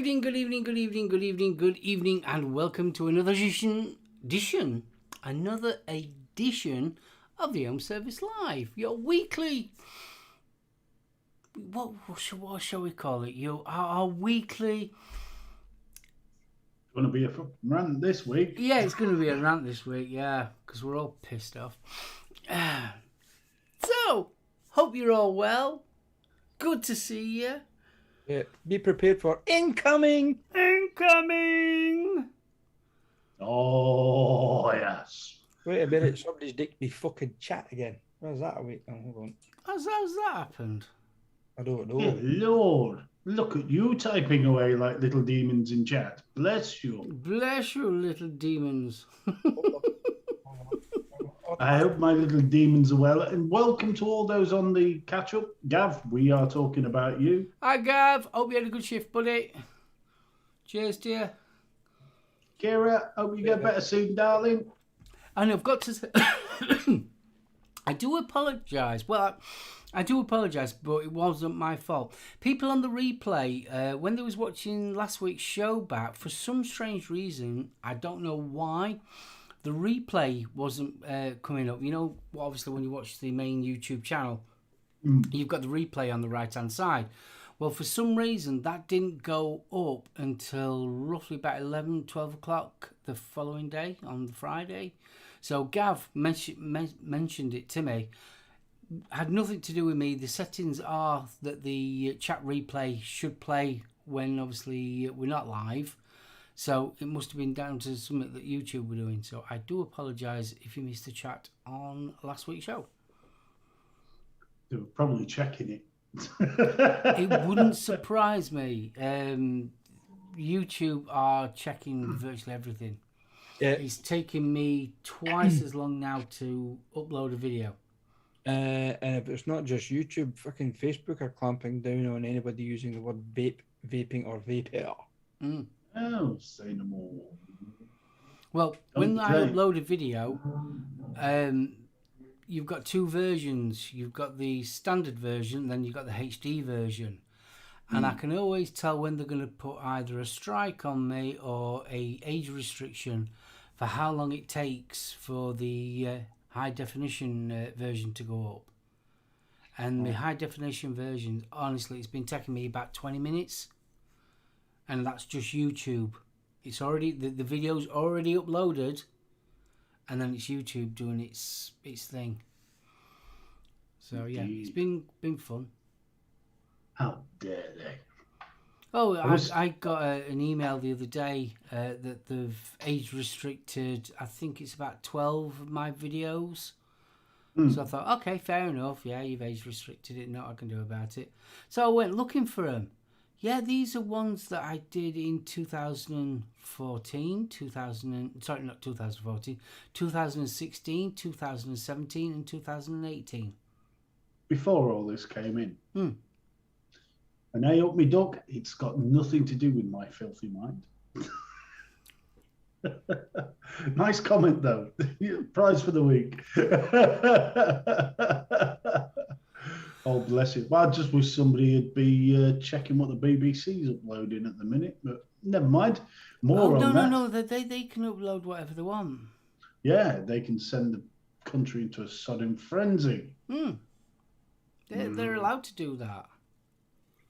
evening, good evening, good evening, good evening, good evening, and welcome to another edition of the Ohm Service Live, your weekly. What shall we call it? Our weekly. Going to be a fucking rant this week. Yeah, it's going to be a rant this week. Yeah, because we're all pissed off. So, hope you're all well. Good to see you. Yeah, be prepared for incoming. Oh, yes. Wait a minute, somebody's dicked me fucking chat again. Where's that? Wait, hold on. How's that happened? I don't know. Dear Lord, look at you typing away like little demons in chat. Bless you. Bless you, little demons. I hope my little demons are well. And welcome to all those on the catch-up. Gav, we are talking about you. Hi, Gav. Hope you had a good shift, buddy. Cheers, dear. Kira, hope you get better soon, darling. And I've got to say, I do apologise. Well, I do apologise, but it wasn't my fault. People on the replay, when they was watching last week's show back, for some strange reason, I don't know why, the replay wasn't coming up. You know, obviously when you watch the main YouTube channel, you've got the replay on the right-hand side. Well, for some reason, that didn't go up until roughly about 11, 12 o'clock the following day, on the Friday. So Gav mentioned it to me. Had nothing to do with me. The settings are that the chat replay should play when, obviously, we're not live. So it must have been down to something that YouTube were doing. So I do apologise if you missed the chat on last week's show. They were probably checking it. It wouldn't surprise me. YouTube are checking virtually everything. Yeah. It's taking me twice as long now to upload a video. And if it's not just YouTube, fucking Facebook are clamping down on anybody using the word vaping or vapor. Oh, say no more. Well, when I upload a video, you've got two versions. You've got the standard version, then you've got the HD version. And I can always tell when they're going to put either a strike on me or a age restriction for how long it takes for the high definition version to go up. And the high definition version, honestly, it's been taking me about 20 minutes. And that's just YouTube. It's already, the video's already uploaded. And then it's YouTube doing its thing. So yeah, it's been fun. How dare they? Oh, I got an email the other day that they've age restricted, I think it's about 12 of my videos. So I thought, okay, fair enough. Yeah, you've age restricted it. Nothing I can do about it. So I went looking for them. Yeah, these are ones that I did in 2014, 2016, 2017, and 2018. Before all this came in. And I up me duck, it's got nothing to do with my filthy mind. Nice comment, though. Prize for the week. Oh, bless it. Well, I just wish somebody would be checking what the BBC's uploading at the minute, but never mind. More on that. No, they can upload whatever they want. Yeah, they can send the country into a sodden frenzy. They're allowed to do that.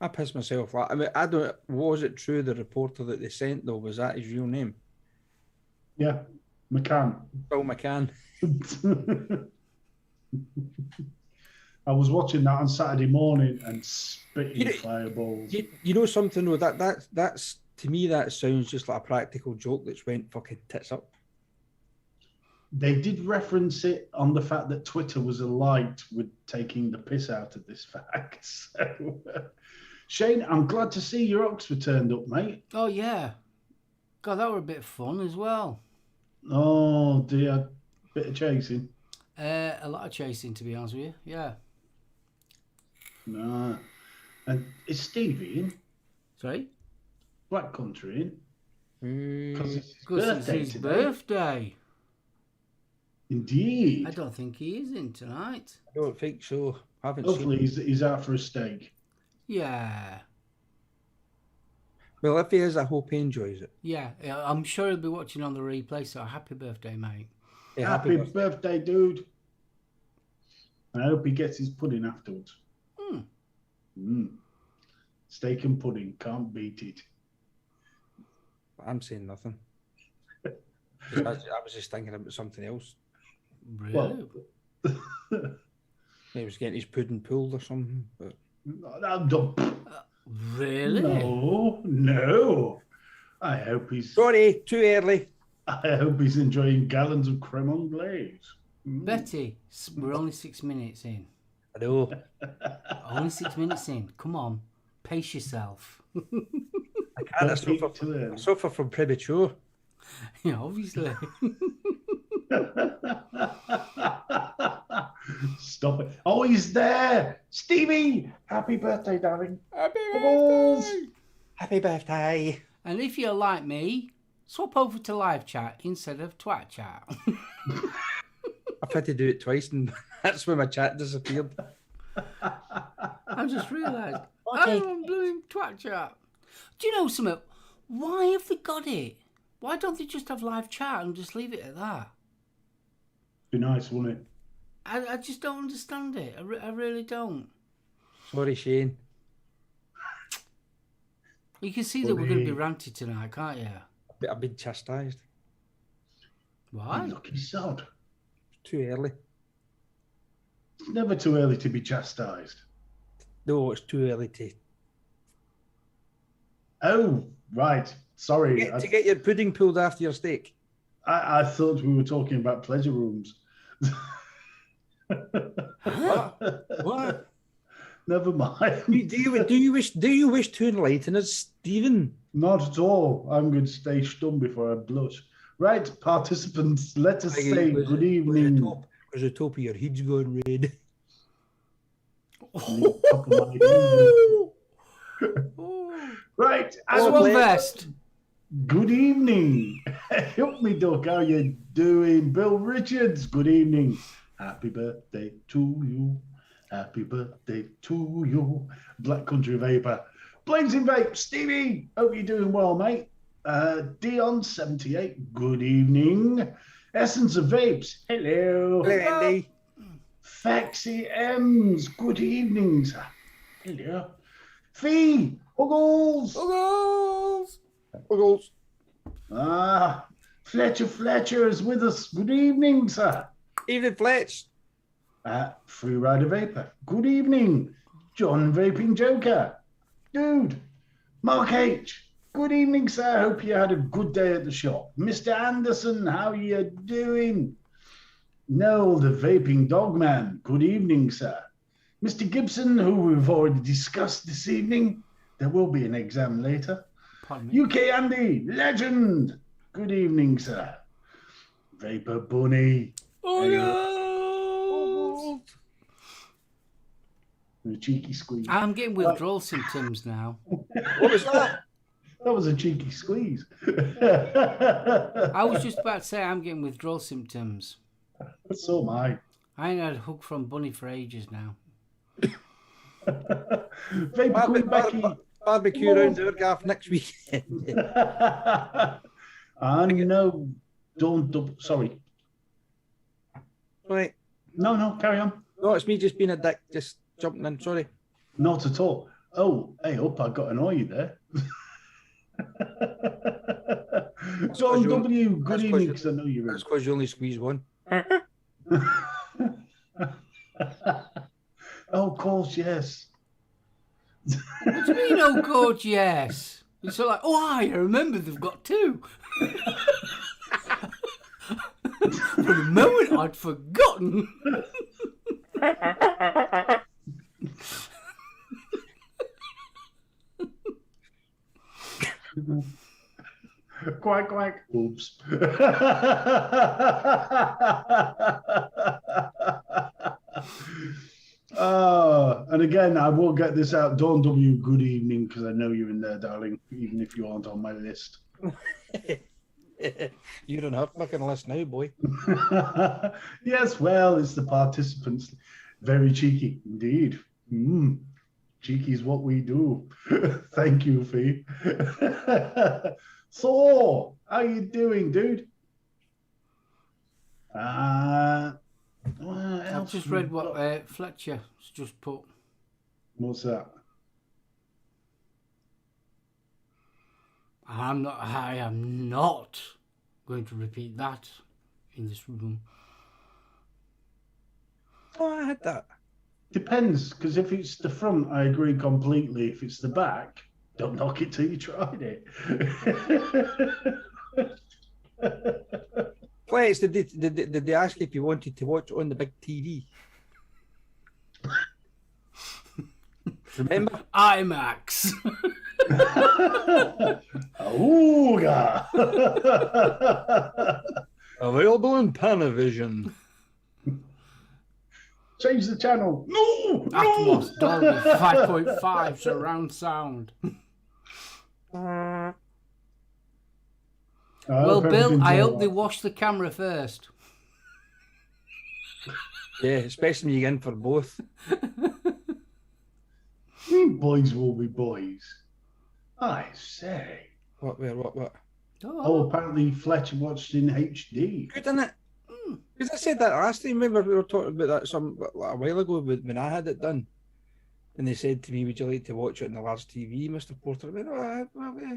I pissed myself. I mean, I don't. Was it true the reporter that they sent though? Was that his real name? Yeah, McCann. Bill McCann. I was watching that on Saturday morning and spitting fireballs. You know something though, that's to me that sounds just like a practical joke that's went fucking tits up. They did reference it on the fact that Twitter was alight with taking the piss out of this fact. So, Shane, I'm glad to see your Oxford turned up, mate. Oh, yeah. God, that were a bit of fun as well. Oh, dear. Bit of chasing. A lot of chasing, to be honest with you. Yeah. Nah. And is Stevie in? Sorry? Black Country in? Because it's his birthday. Indeed. I don't think he is in tonight. I don't think so. Hopefully he's out for a steak. Yeah. Well, if he is, I hope he enjoys it. Yeah, I'm sure he'll be watching on the replay, so happy birthday, mate. Yeah, Happy birthday, dude. I hope he gets his pudding afterwards. Steak and pudding, can't beat it. I'm saying nothing. I was just thinking about something else. Really? Well, He was getting his pudding pulled or something. But Really? No. I hope he's. sorry, too early. I hope he's enjoying gallons of creme anglaise. Betty, we're only 6 minutes in. I know. Only 6 minutes in. Come on, pace yourself. I can't. I suffer from premature. Yeah, obviously. Stop it. Oh, he's there. Stevie, happy birthday, darling. Happy Bubbles. birthday! Happy birthday. And if you're like me, swap over to live chat instead of twat chat. I've had to do it twice, and that's when my chat disappeared. I just realised. I'm on blooming twat chat. Do you know something? Why have they got it? Why don't they just have live chat and just leave it at that? Be nice, wouldn't it? I just don't understand it. I really don't. Sorry, Shane. You can see that we're going to be ranty tonight, can't you? I've been chastised. Why? You lucky sod. Too early. It's never too early to be chastised. No, it's too early to Oh, right. Sorry. to get your pudding pulled after your steak. I thought we were talking about pleasure rooms. What? Never mind. Do you wish to enlighten us, Stephen? Not at all. I'm going to stay stum before I blush. Right, participants, let us say good evening. Because the top of your head's gone red. Right, Best. good evening. Help me, Doc. How you doing? Bill Richards, good evening. Happy birthday to you. Happy birthday to you. Black Country Vapor. Blazing Vape, Stevie. Hope you're doing well, mate. Dion78, good evening. Essence of Vapes, hello. Hello, Andy. Faxi M's, good evening, sir. Hello. Fee, Huggles. Wiggles. Fletcher is with us. Good evening, sir. Evening, Fletch. Free Rider Vapor, good evening. John Vaping Joker. Dude. Mark H. Good evening, sir. Hope you had a good day at the shop. Mr. Anderson, how you doing? Noel, the Vaping Dogman. Good evening, sir. Mr. Gibson, who we've already discussed this evening. There will be an exam later. UK Andy, legend. Good evening, sir. Vapor Bunny. Oh, no. A cheeky squeeze. I'm getting withdrawal symptoms now. What was that? That was a cheeky squeeze. I was just about to say I'm getting withdrawal symptoms. So am I. I ain't had a hug from Bunny for ages now. Vapor Queen Becky. Barbecue round our gaff next weekend. I know. Don't. Sorry. Right. No, carry on. No, it's me just being a dick, just jumping in. Sorry. Not at all. Oh, hey, up, I got an eye there. John W, good evening, because I know you're in. That's because you only squeeze one. Oh, of course, yes. What do you mean, oh God, yes? It's like, oh, I remember they've got two. For the moment, I'd forgotten. Quack, quack. Oops. And again, I will get this out. Dawn W, good evening, because I know you're in there, darling, even if you aren't on my list. You don't have fucking list now, boy. Yes, well, it's the participants. Very cheeky, indeed. Cheeky's what we do. Thank you, Fee. So, how you doing, dude? What I've else just we read what got? Fletcher's just put. What's that? I am not going to repeat that in this room. Oh, I had that. Depends, because if it's the front, I agree completely. If it's the back, don't knock it till you tried it. Flex, did they ask if you wanted to watch on the big TV? Remember? IMAX. Ooga. Available in Panavision. Change the channel. No! Atmos, No! Dolby 5.5 surround sound. Well, Bill, I hope they wash the camera first. Yeah, especially when you get in for both. Boys will be boys. I say. What? Oh, apparently Fletcher watched in HD. Good, isn't it? Because I said that last time. Remember we were talking about that a while ago when I had it done, and they said to me, "Would you like to watch it on the large TV, Mr. Porter?" I went, "Oh, well, yeah."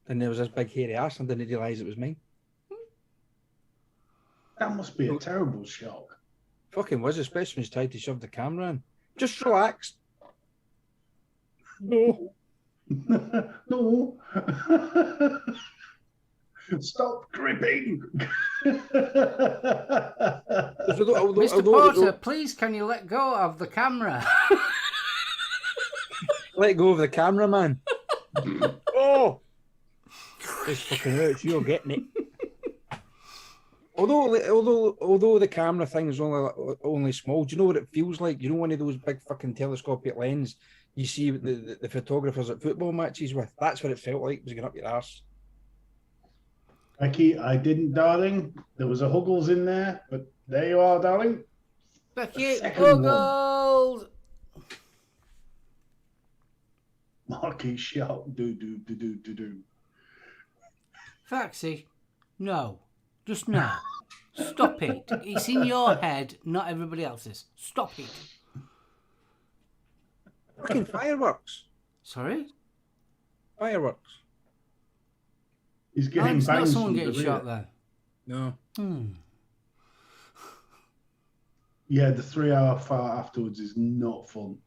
And there was this big hairy ass, and I didn't realise it was mine. That must be a terrible shock. Fucking was, especially when he's tried to shove the camera in. Just relax. No. No. Stop gripping. Mr. Porter, please can you let go of the camera? Let go of the cameraman. Oh! This fucking hurts. You're getting it. Although the camera thing is only small, do you know what it feels like? You know, one of those big fucking telescopic lens you see the photographers at football matches with? That's what it felt like. It was going up your arse. Becky, I didn't, darling. There was a Huggles in there, but there you are, darling. Becky, Huggles! Marky shout. Do. Faxi, no. Just no. Stop it. It's in your head, not everybody else's. Stop it. Fucking fireworks. Sorry? Fireworks. He's getting It's not bangs someone from getting the rear. shot there. No. Yeah, the 3-hour fart afterwards is not fun.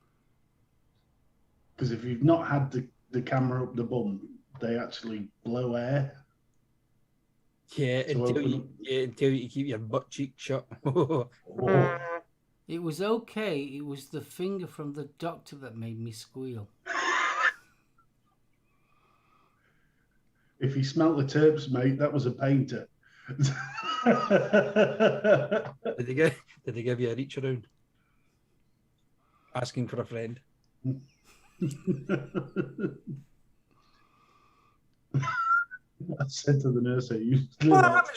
Because if you've not had the camera up the bum, they actually blow air. Yeah, So until you keep your butt cheek shut. Oh. It was okay. It was the finger from the doctor that made me squeal. If he smelt the terps, mate, that was a painter. Did they give you a reach around? Asking for a friend. I said to the nurse, you Have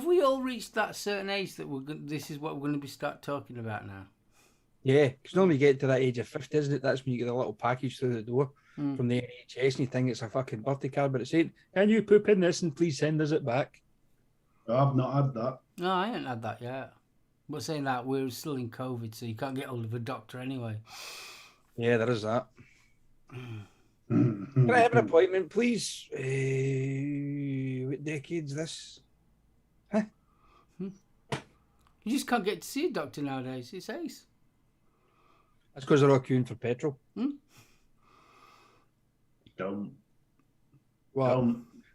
we all reached that certain age that this is what we're going to start talking about now? Yeah, because normally you get to that age of 50, isn't it? That's when you get a little package through the door from the NHS and you think it's a fucking birthday card, but it's saying, can you poop in this and please send us it back? I've not had that. No, I haven't had that yet. But saying that, we're still in COVID, so you can't get hold of a doctor anyway. Yeah, there is that. Can I have an appointment, please? What decade's this? Huh? You just can't get to see a doctor nowadays. It's ace. That's because they're all queuing for petrol. Don't.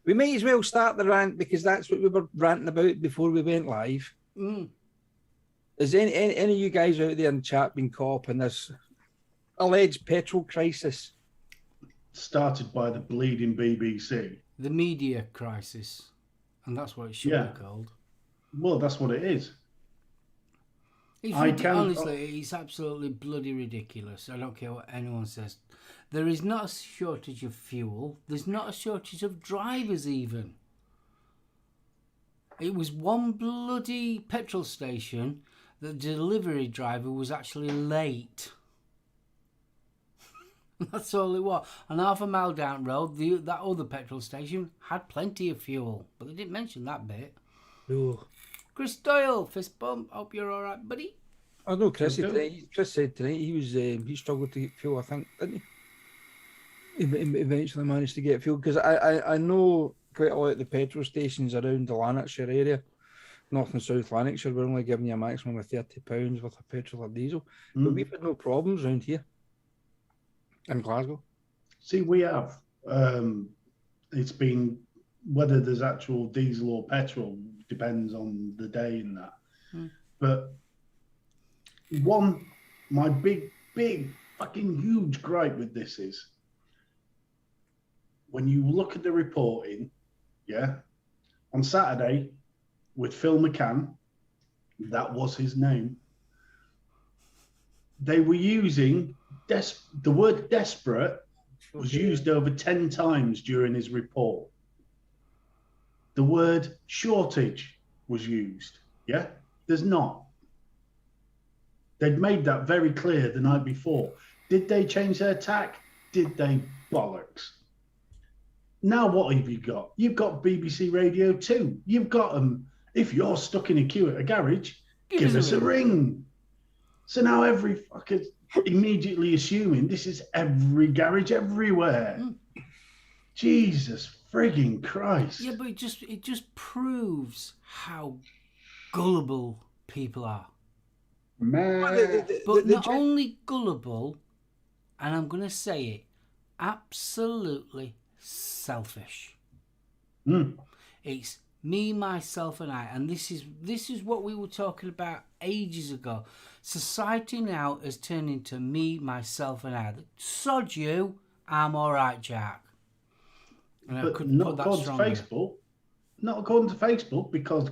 We might as well start the rant because that's what we were ranting about before we went live. Is any of you guys out there in chat been caught up in this alleged petrol crisis? Started by the bleeding BBC. The media crisis. And that's what it should be called. Well, that's what it is. Honestly, it's absolutely bloody ridiculous. I don't care what anyone says. There is not a shortage of fuel. There's not a shortage of drivers even. It was one bloody petrol station. The delivery driver was actually late. That's all it was. And half a mile down the road, that other petrol station had plenty of fuel, but they didn't mention that bit. No. Chris Doyle, fist bump. Hope you're all right, buddy. I know Chris said tonight he struggled to get fuel, I think, didn't he? He eventually managed to get fuel, because I know quite a lot of the petrol stations around the Lanarkshire area, North and South Lanarkshire, we're only giving you a maximum of £30 worth of petrol or diesel. But we've had no problems around here in Glasgow. See, we have. It's been, whether there's actual diesel or petrol depends on the day and that. But my big fucking huge gripe with this is, when you look at the reporting, on Saturday with Phil McCann, that was his name, they were using the word desperate was used over 10 times during his report. The word shortage was used. Yeah, there's not. They'd made that very clear the night before. Did they change their tack? Did they? Bollocks. Now what have you got? You've got BBC Radio 2. You've got them. If you're stuck in a queue at a garage, give us a ring. So now every fucker immediately assuming this is every garage everywhere. Jesus frigging Christ. Yeah, but it just proves how gullible people are. Man. But not only gullible, and I'm going to say it, absolutely selfish. It's me, myself, and I, and this is what we were talking about ages ago. Society now has turned into me, myself, and I. Sod you, I'm all right, Jack. And but not according to Facebook. Not according to Facebook, because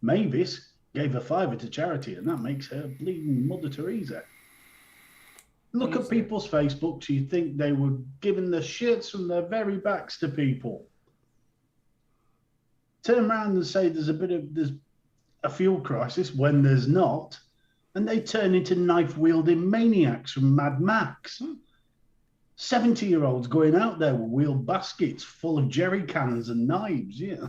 Mavis gave a £5 to charity, and that makes her bleeding Mother Teresa. Look at people's Facebooks. You think they were giving the shits from their very backs to people. Turn around and say there's a fuel crisis when there's not, and they turn into knife-wielding maniacs from Mad Max. 70-year-olds going out there with wheeled baskets full of jerry cans and knives. Yeah.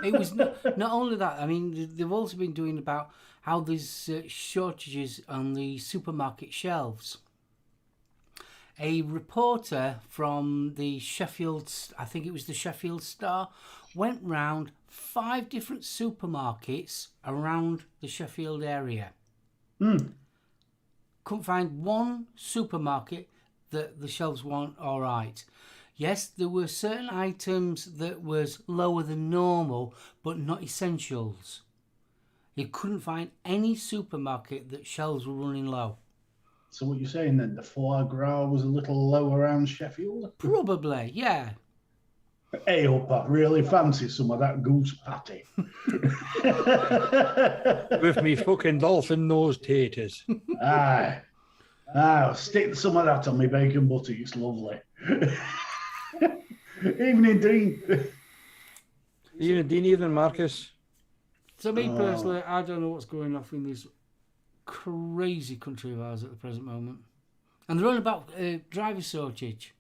It was not only that. I mean, they've also been doing about how there's shortages on the supermarket shelves. A reporter from the Sheffield, I think it was the Sheffield Star, went round 5 different supermarkets around the Sheffield area. Couldn't find one supermarket that the shelves weren't all right. Yes, there were certain items that was lower than normal, but not essentials. You couldn't find any supermarket that shelves were running low. So what you're saying then, the foie gras was a little low around Sheffield? Probably, yeah. Hey, up, I really fancy some of that goose patty. With me fucking dolphin nose taters. Aye. I'll stick some of that on my bacon butty. It's lovely. Evening, Dean. Evening, Marcus. So me personally, I don't know what's going on in this crazy country of ours at the present moment. And they're on about driver shortage.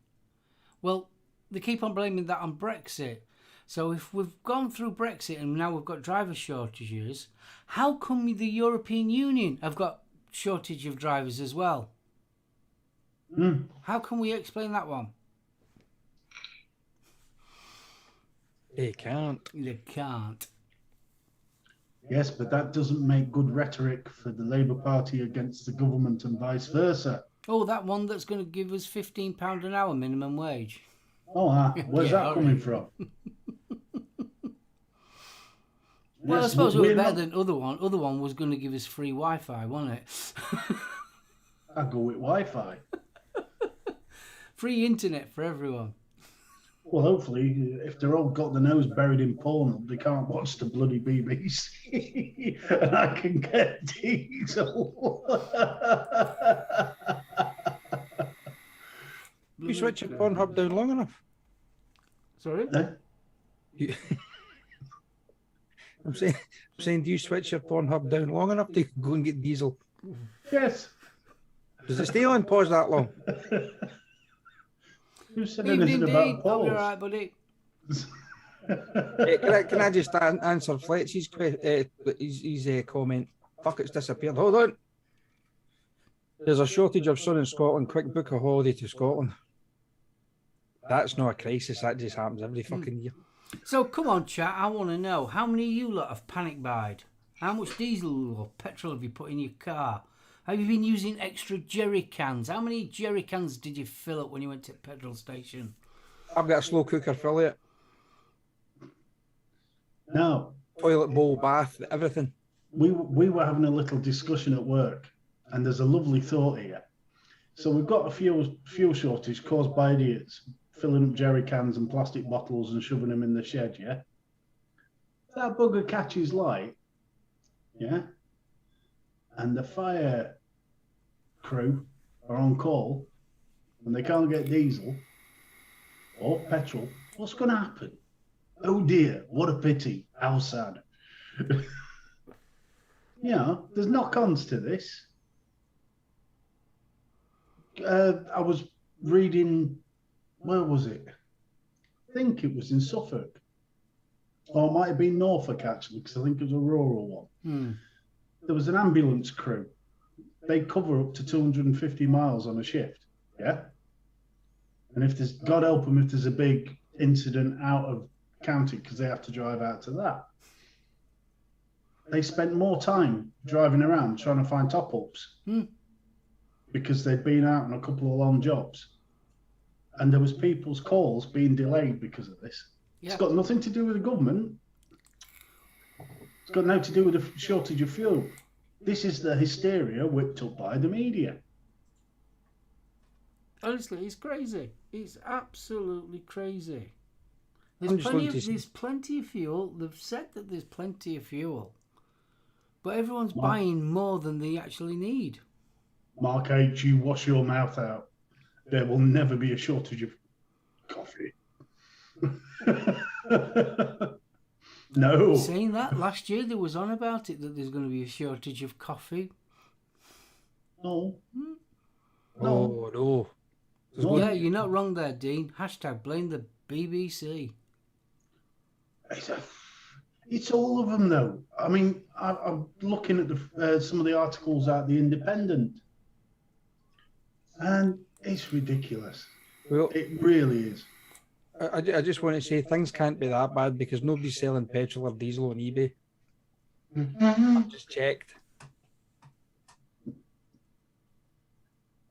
Well, they keep on blaming that on Brexit. So if we've gone through Brexit and now we've got driver shortages, how come the European Union have got shortage of drivers as well? How can we explain that one? They can't. They can't. Yes, but that doesn't make good rhetoric for the Labour Party against the government and vice versa. Oh, that one that's going to give us £15 an hour minimum wage. Oh, where's that coming from? Well, Yes, I suppose it was we're better not- than other one. Other one was going to give us free Wi-Fi, wasn't it? I go with Wi-Fi. Free internet for everyone. Well, hopefully, if they're all got the nose buried in porn, they can't watch the bloody BBC, and I can get diesel. You switch your Pornhub down long enough. Sorry? Eh? I'm saying, do you switch your Pornhub down long enough to go and get diesel? Yes. Does it stay on pause that long? Who said Evening, anything Dean. about Hope you're pause? all right, buddy. Can I just answer Fletch's comment? Fuck, it's disappeared. Hold on. There's a shortage of sun in Scotland. Quick, book a holiday to Scotland. That's not a crisis. That just happens every fucking year. So come on, chat. I want to know how many of you lot have panic buyed? How much diesel or petrol have you put in your car? Have you been using extra jerry cans? How many jerry cans did you fill up when you went to the petrol station? I've got a slow cooker full of it. No. Toilet bowl, bath, everything. We were having a little discussion at work, and there's a lovely thought here. So we've got a fuel shortage caused by idiots filling up jerry cans and plastic bottles and shoving them in the shed, yeah? That bugger catches light, yeah? And the fire crew are on call and they can't get diesel or petrol. What's going to happen? Oh dear, what a pity. How sad. There's knock-ons to this. I was reading, where was it? I think it was in Suffolk. Or it might have been Norfolk, actually, because I think it was a rural one. There was an ambulance crew. They cover up to 250 miles on a shift, yeah? And if there's, God help them, if there's a big incident out of county, because they have to drive out to that. They spent more time driving around trying to find top-ups because they'd been out on a couple of long jobs. And there was people's calls being delayed because of this. Yeah. It's got nothing to do with the government. It's got nothing to do with the shortage of fuel. This is the hysteria whipped up by the media. Honestly, it's crazy. It's absolutely crazy. There's plenty of fuel. They've said that there's plenty of fuel. But everyone's buying more than they actually need. Mark H., you wash your mouth out. There will never be a shortage of coffee. No. Saying that, last year there was on about it that there's going to be a shortage of coffee. No. No. No. Yeah, you're not wrong there, Dean. # blame the BBC. It's all of them, though. I mean, I'm looking at some of the articles at The Independent, and it's ridiculous. Well, it really is. I just want to say things can't be that bad because nobody's selling petrol or diesel on eBay. I've just checked.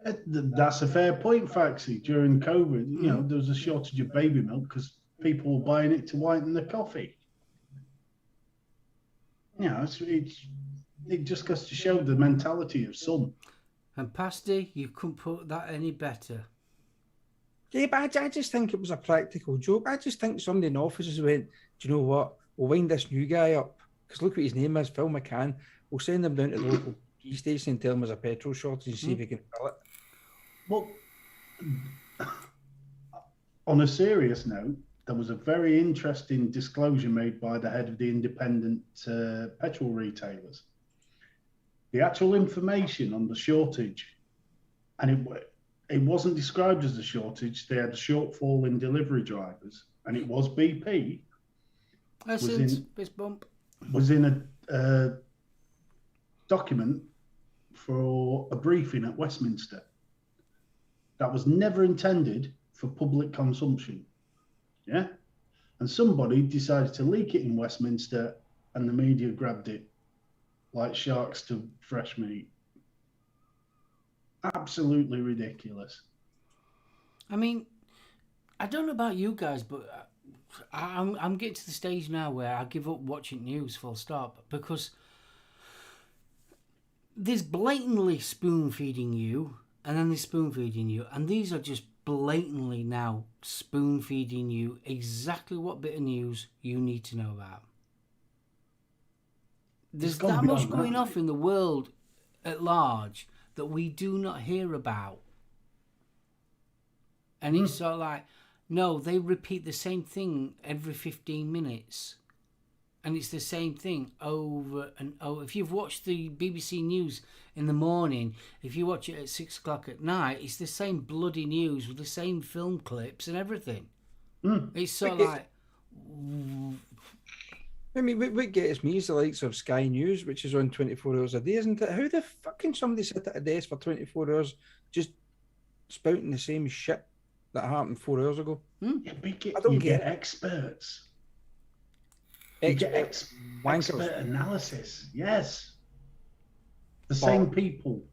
That's a fair point, Faxi. During COVID, there was a shortage of baby milk because people were buying it to whiten the coffee. It just goes to show the mentality of some. And Pasty, you couldn't put that any better. Yeah, but I just think it was a practical joke. I just think somebody in the offices went, do you know what? We'll wind this new guy up. Because look what his name is, Phil McCann. We'll send him down to the local tea station and tell him there's a petrol shortage and see if he can fill it. Well, on a serious note, there was a very interesting disclosure made by the head of the independent petrol retailers. The actual information on the shortage, and it wasn't described as a shortage. They had a shortfall in delivery drivers, and it was BP. Fist bump. Was in a document for a briefing at Westminster. That was never intended for public consumption. Yeah? And somebody decided to leak it in Westminster, and the media grabbed it like sharks to fresh meat. Absolutely ridiculous. I mean, I don't know about you guys, but I'm getting to the stage now where I give up watching news full stop, because there's blatantly spoon feeding you, and then they're spoon feeding you, and these are just blatantly now spoon feeding you exactly what bit of news you need to know about. There's that much going off in the world at large that we do not hear about. And it's sort of like, no, they repeat the same thing every 15 minutes. And it's the same thing over and over. If you've watched the BBC News in the morning, if you watch it at 6 o'clock at night, it's the same bloody news with the same film clips and everything. It's sort of like... I mean, what gets me is the likes of Sky News, which is on 24 hours a day, isn't it? How the fuck can somebody sit at a desk for 24 hours just spouting the same shit that happened 4 hours ago? Yeah, but you get experts. You get expert analysis. Yes. The same people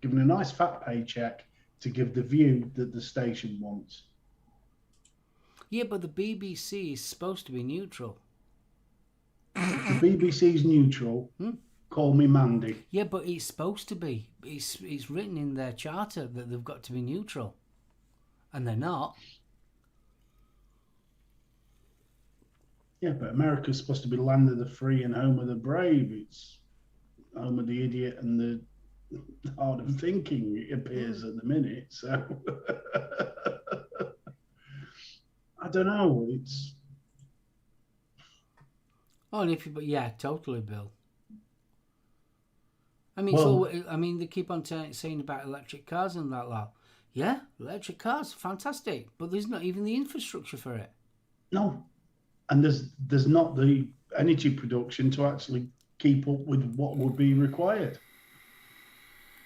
given a nice fat paycheck to give the view that the station wants. Yeah, but the BBC is supposed to be neutral. The BBC's neutral. Call me Mandy. Yeah, but it's supposed to be. It's written in their charter that they've got to be neutral. And they're not. Yeah, but America's supposed to be land of the free and home of the brave. It's home of the idiot and the hard of thinking, it appears at the minute. So I don't know. It's and if you, but yeah, totally, Bill. I mean, they keep on saying about electric cars and that lot. Yeah, electric cars, fantastic, but there's not even the infrastructure for it. No. And there's not the energy production to actually keep up with what would be required.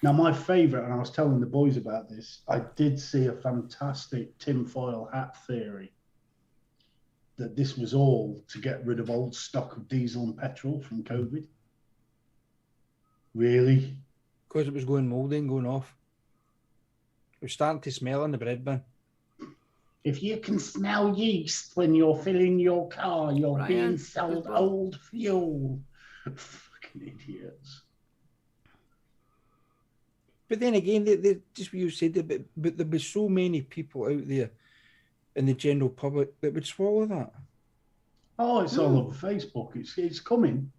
Now, my favourite, and I was telling the boys about this, I did see a fantastic tinfoil hat theory that this was all to get rid of old stock of diesel and petrol from COVID. Really? Because it was going mouldy and going off. It was starting to smell in the bread bin. If you can smell yeast when you're filling your car, you're Ryan, being sold old fuel. Fucking idiots. But then again, they just what you said, but there'd be so many people out there in the general public that would swallow that. Oh, it's all over Facebook. It's coming.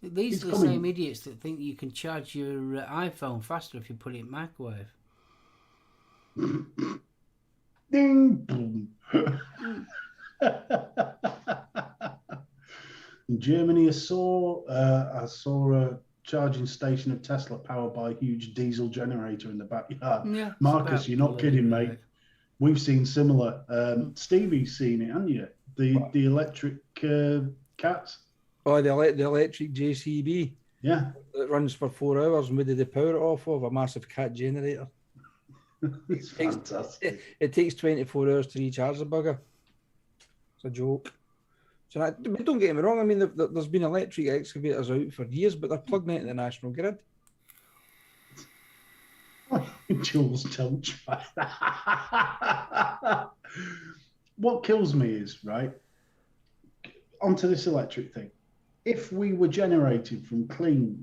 These are the same idiots that think you can charge your iPhone faster if you put it in microwave. Ding, boom. In Germany, I saw a charging station of Tesla powered by a huge diesel generator in the backyard. Yeah, Marcus, you're not kidding, mate. We've seen similar. Stevie's seen it, haven't you? The electric cats. Oh, the electric JCB. Yeah. It runs for 4 hours, and where did they power it off of? A massive cat generator. It's fantastic. It takes 24 hours to recharge the bugger. It's a joke. So but don't get me wrong. I mean, there's been electric excavators out for years, but they're plugged into the national grid. Jules, don't try that. What kills me is, right, onto this electric thing. If we were generated from clean,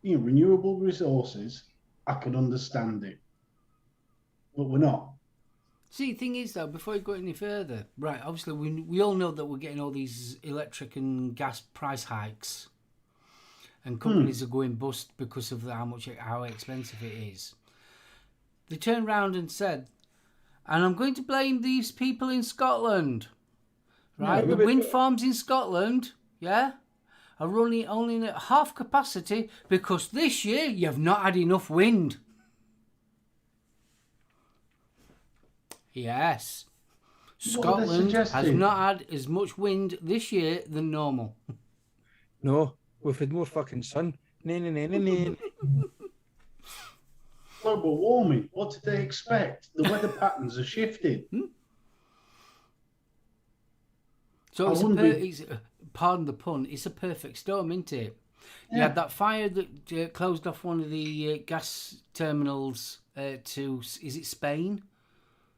renewable resources, I could understand it. But we're not. See, the thing is, though, before you go any further, right, obviously we all know that we're getting all these electric and gas price hikes. And companies are going bust because of how expensive it is. They turned round and said, and I'm going to blame these people in Scotland. Right? The wind farms in Scotland, yeah, are running only at half capacity because this year you've not had enough wind. Yes. Scotland has not had as much wind this year than normal. No, we've had more fucking sun. Global warming. What did they expect? The weather patterns are shifted. So pardon the pun, it's a perfect storm, isn't it? Yeah. You had that fire that closed off one of the gas terminals to, is it Spain?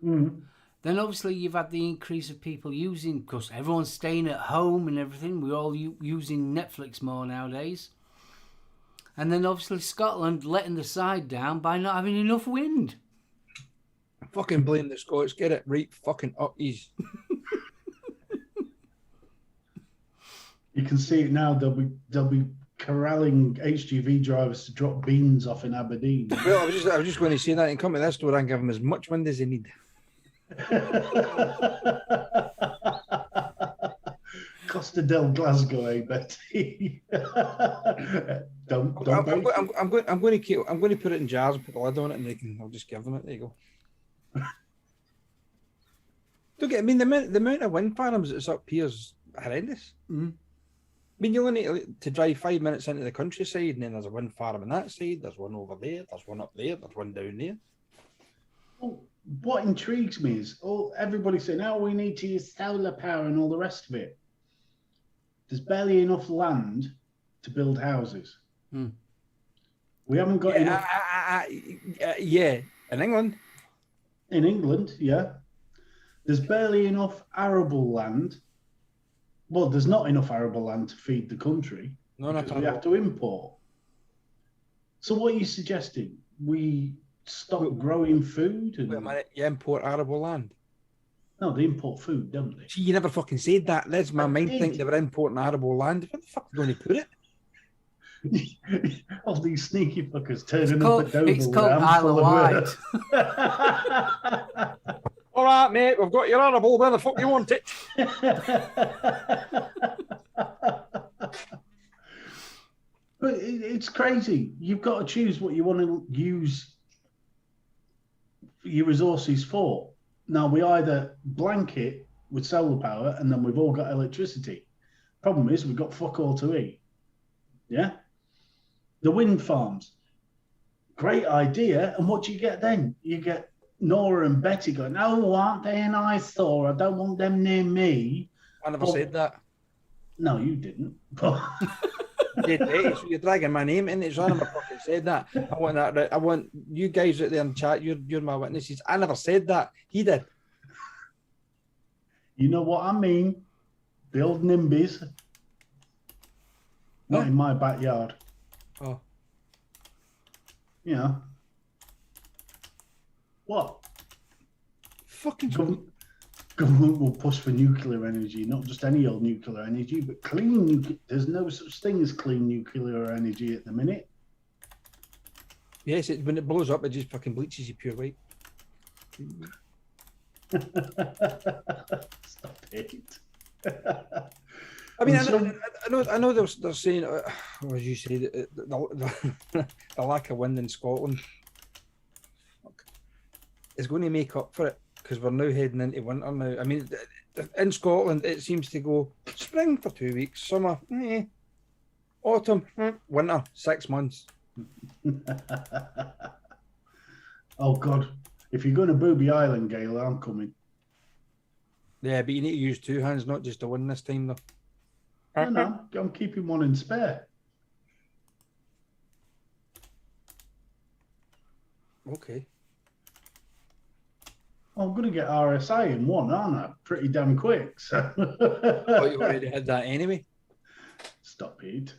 Mm. Then obviously you've had the increase of people using, because everyone's staying at home and everything. We're all using Netflix more nowadays. And then obviously Scotland letting the side down by not having enough wind. Fucking blame the Scots. Get it right fucking up ease. You can see it now. They'll be corralling HGV drivers to drop beans off in Aberdeen. Well, I was just going to say that and come to this store and give them as much wind as they need. Costa del Glasgow, eh, Betty? don't break it. I'm going to put it in jars and put the lid on it, and I'll just give them it. There you go. Don't get. I mean, the amount of wind farms that's up here is horrendous. Mm. I mean, you only need to drive 5 minutes into the countryside, and then there's a wind farm on that side. There's one over there. There's one up there. There's one down there. Well, what intrigues me is, everybody's saying, "Oh, we need to use solar power and all the rest of it." There's barely enough land to build houses. Mm. We haven't got enough. Yeah, in England. In England, yeah. There's barely enough arable land. Well, there's not enough arable land to feed the country. No, not because we have to import. So what are you suggesting? We stop growing food? And... Wait a minute, you import arable land? No, they import food, don't they? See, you never fucking said that. Let's my mind did. think they were importing arable land. Where the fuck are they going to put it? All these sneaky fuckers turning up at Dover. It's called Isle of Wight. All right, mate, we've got your arable. Where the fuck you want it? But it's crazy. You've got to choose what you want to use your resources for. Now, we either blanket with solar power and then we've all got electricity. Problem is, we've got fuck all to eat. Yeah? The wind farms. Great idea. And what do you get then? You get Nora and Betty going, "Oh, aren't they an eyesore? I don't want them near me." I never said that. No, you didn't. So you're dragging my name in it. I never fucking said that. I want that. I want you guys out there in chat. You're my witnesses. I never said that. He did. You know what I mean? The old NIMBYs. Not in my backyard. Oh. You know. What? Fucking government will push for nuclear energy, not just any old nuclear energy, but clean nuclear. There's no such thing as clean nuclear energy at the minute. Yes, when it blows up, it just fucking bleaches you pure white. Stop it. I mean, I know they're saying, as you say, the lack of wind in Scotland is going to make up for it because we're now heading into winter now. I mean, in Scotland, it seems to go spring for 2 weeks, summer, autumn, winter, 6 months. Oh, God. If you're going to Booby Island, Gail, I'm coming. Yeah, but you need to use two hands, not just the one this time, though. No, I'm keeping one in spare. Okay. I'm going to get RSI in one, aren't I? Pretty damn quick. So. Oh, you already had that anyway? Stop it.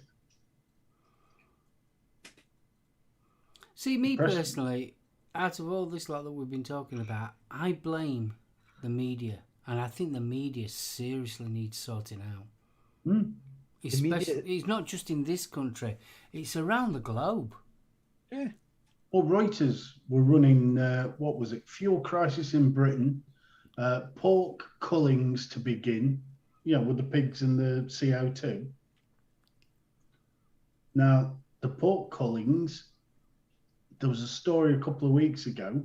See, me personally, out of all this lot that we've been talking about, I blame the media. And I think the media seriously needs sorting out. Especially, it's not just in this country, it's around the globe. Yeah. Well, Reuters were running, what was it, fuel crisis in Britain, pork cullings to begin, with the pigs and the CO2. Now, the pork cullings, there was a story a couple of weeks ago,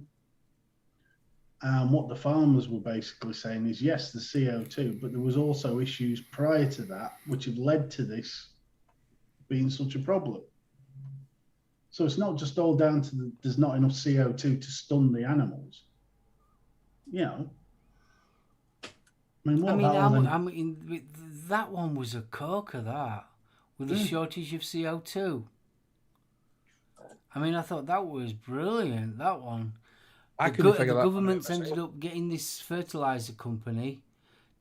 and what the farmers were basically saying is, yes, the CO2, but there was also issues prior to that, which have led to this being such a problem. So it's not just all down to there's not enough CO2 to stun the animals. I mean, that one was a corker, that, with the shortage of CO2. I mean, I thought that was brilliant, that one. The government's ended up getting this fertilizer company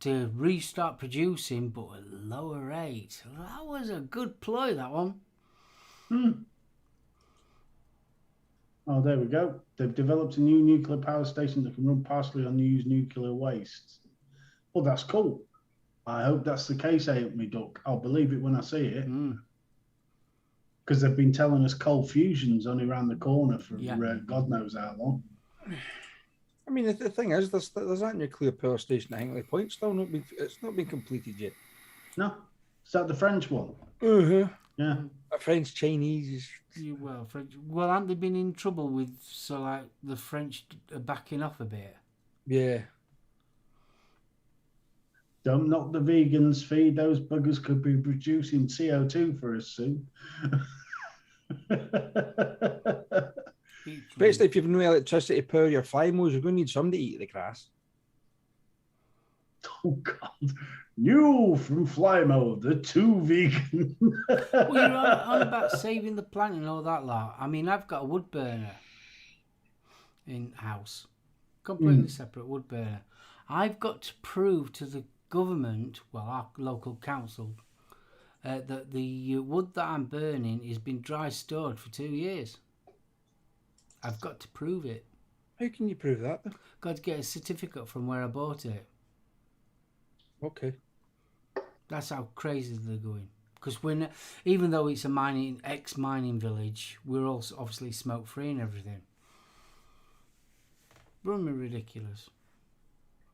to restart producing, but at a lower rate. That was a good ploy, that one. Oh, there we go. They've developed a new nuclear power station that can run partially on used nuclear waste. Well, that's cool. I hope that's the case, ain't me, Duck? I'll believe it when I see it. Because they've been telling us cold fusion's only around the corner for God knows how long. I mean, the thing is, there's that nuclear power station at Hinkley Point still it's not been completed yet. No, is that the French one? Uh-huh. Yeah. A French Chinese. French. Well, haven't they been in trouble with the French are backing off a bit? Yeah. Don't knock the vegans' feed. Those buggers could be producing CO2 for us soon. Especially if you've no electricity to power your fly mows, you're going to need somebody to eat the grass. Oh, God. New from Flymo, the two vegan. Well, you're on about saving the planet and all that lot. I mean, I've got a wood burner in house. Completely separate wood burner. I've got to prove to the government, well, our local council, that the wood that I'm burning has been dry stored for 2 years. I've got to prove it. How can you prove that? Got to get a certificate from where I bought it. Okay. That's how crazy they're going. Because even though it's a ex-mining village, we're also obviously smoke-free and everything. Running ridiculous.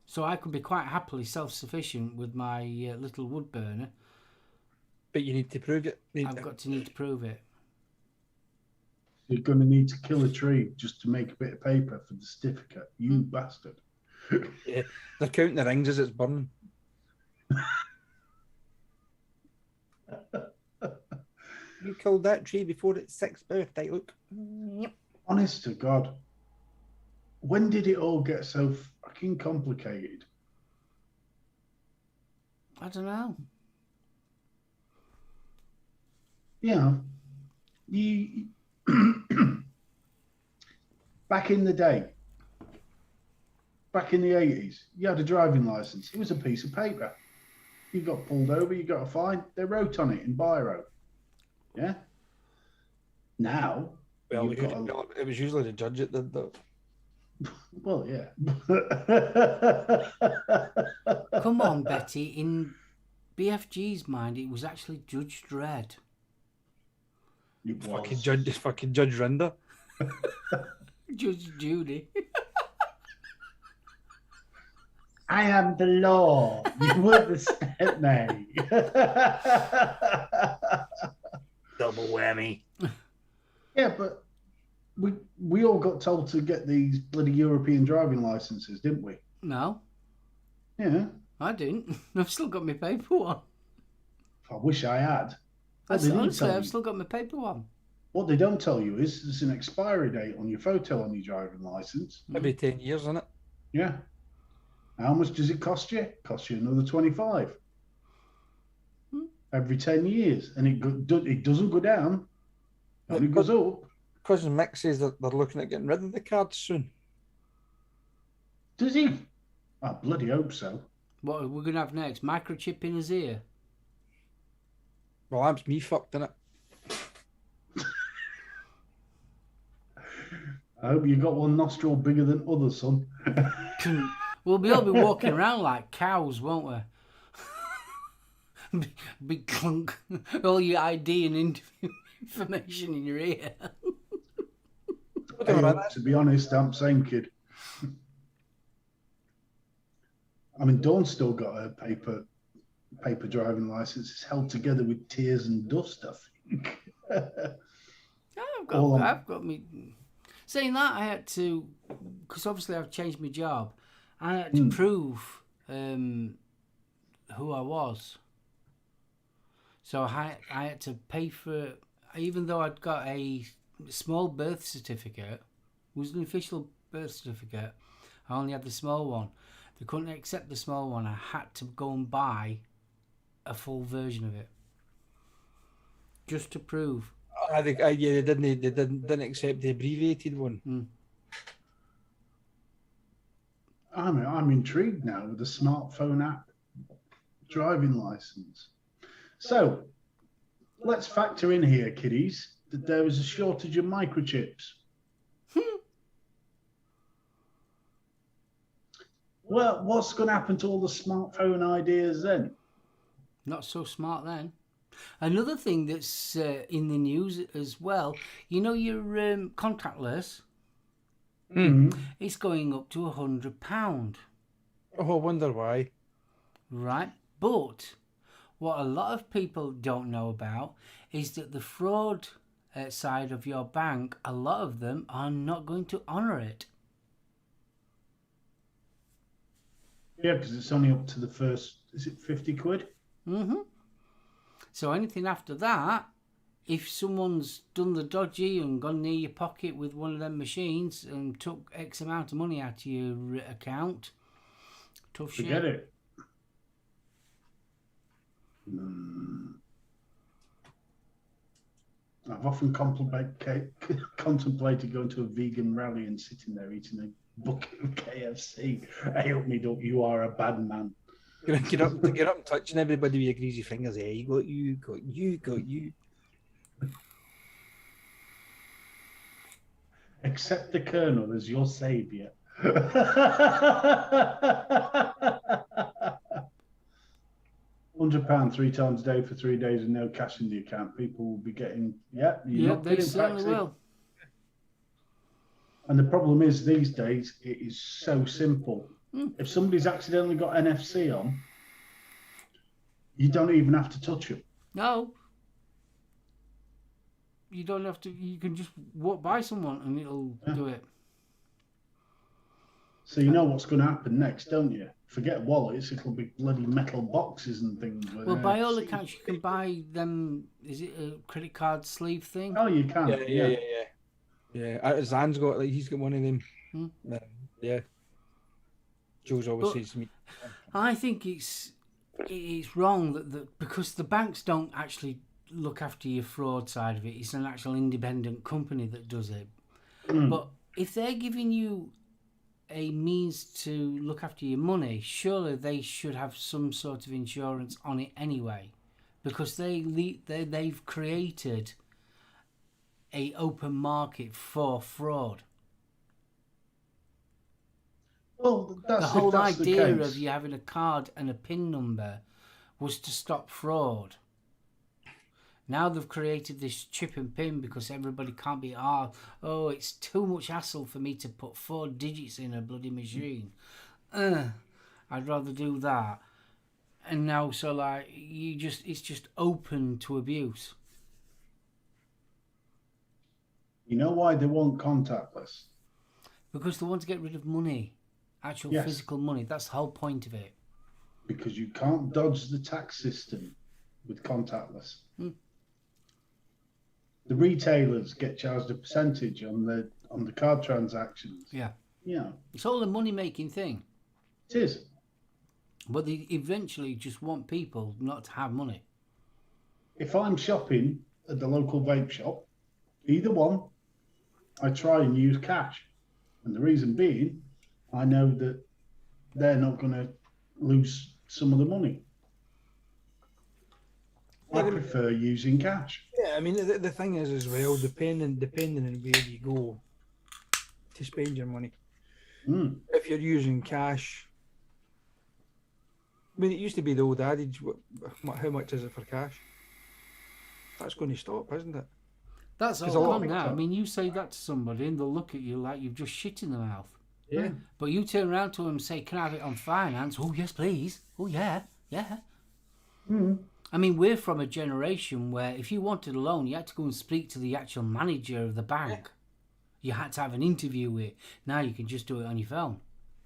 So I could be quite happily self-sufficient with my little wood burner. But you need to prove it. I've got to need to prove it. You're going to need to kill a tree just to make a bit of paper for the certificate. You bastard. Yeah, they're counting the rings as it's burning. You killed that tree before its 6th birthday, look. Yep. Honest to God. When did it all get so fucking complicated? I don't know. Yeah. You back in the day, back in the 80s, you had a driving license. It was a piece of paper. You got pulled over, you got a fine. They wrote on it in biro. Yeah. Now, Well, it was usually the judge that did that. Well, yeah. Come on, Betty. In BFG's mind, it was actually Judge Dredd. It was. Fucking Judge Rinder. Judge Judy. I am the law. You were the stepmate. Double whammy. Yeah, but we all got told to get these bloody European driving licenses, didn't we? No. Yeah. I didn't. I've still got my paper one. I wish I had. Honestly, I've still got my paper one. What they don't tell you is there's an expiry date on your photo on your driving license. Every 10 years, isn't it? Yeah. How much does it cost you? It costs you another 25. Every 10 years. And it doesn't go down. It only goes up. Cousin Mick says that they're looking at getting rid of the cards soon. Does he? I bloody hope so. What are we going to have next? Microchip in his ear? Well, that's me fucked, innit? I hope you got one nostril bigger than others, son. We'll all be walking around like cows, won't we? Big clunk. All your ID and information in your ear. Hey, to be honest, I'm same kid. I mean, Dawn's still got a paper driving license. It's held together with tears and dust, I think. I've got me. Saying that, I had to, because obviously I've changed my job. I had to prove who I was. So I had to pay for, even though I'd got a small birth certificate, it was an official birth certificate, I only had the small one. They couldn't accept the small one. I had to go and buy a full version of it. Just to prove. I think, yeah, they didn't accept the abbreviated one. I'm intrigued now with the smartphone app driving license. So let's factor in here, kiddies, that there was a shortage of microchips. Well, what's going to happen to all the smartphone ideas then? Not so smart then. Another thing that's in the news as well, you know your contactless? It's going up to £100. Oh, I wonder why. Right, but what a lot of people don't know about is that the fraud side of your bank, a lot of them are not going to honour it. Yeah, because it's only up to the first, is it 50 quid? Mm-hmm. So anything after that, if someone's done the dodgy and gone near your pocket with one of them machines and took X amount of money out of your account, tough shit. Forget it. I've often contemplated going to a vegan rally and sitting there eating a bucket of KFC. Hey, help me, don't you are a bad man. Get up and touching everybody with your greasy fingers. Hey, got you. Accept the Colonel as your saviour. £100 3 times a day for 3 days and no cash in the account. People will be getting, you're not they kidding, certainly Paxi. will. And the problem is these days it is so simple. If somebody's accidentally got NFC on, you don't even have to touch them. No. You don't have to. You can just walk by someone and it'll do it. So you know what's going to happen next, don't you? Forget wallets, it'll be bloody metal boxes and things. Well, by all accounts, you can buy them. Is it a credit card sleeve thing? Oh, you can. Yeah. Zan's got he's got one of them. Yeah. Joe's always says to me. I think it's wrong that because the banks don't actually look after your fraud side of it. It's an actual independent company that does it. But if they're giving you a means to look after your money, surely they should have some sort of insurance on it anyway, because they've created a open market for fraud. Well, that's the whole idea the of you having a card and a PIN number was to stop fraud. Now they've created this chip and pin because everybody can't be it's too much hassle for me to put 4 digits in a bloody machine. I'd rather do that. And now it's just open to abuse. You know why they want contactless? Because they want to get rid of money. Actual physical money. That's the whole point of it. Because you can't dodge the tax system with contactless. The retailers get charged a percentage on the card transactions. Yeah. Yeah. It's all a money-making thing. It is. But they eventually just want people not to have money. If I'm shopping at the local vape shop, either one, I try and use cash. And the reason being, I know that they're not going to lose some of the money. I prefer using cash. Yeah, I mean the thing is as well, depending on where you go to spend your money. If you're using cash, I mean it used to be the old adage, how much is it for cash? That's going to stop, isn't it? That's all gone now. I mean, you say that to somebody and they'll look at you like you've just shit in the mouth. Yeah. But you turn around to them and say, "Can I have it on finance?" "Oh yes, please." "Oh yeah." I mean, we're from a generation where if you wanted a loan, you had to go and speak to the actual manager of the bank. You had to have an interview with. Now you can just do it on your phone.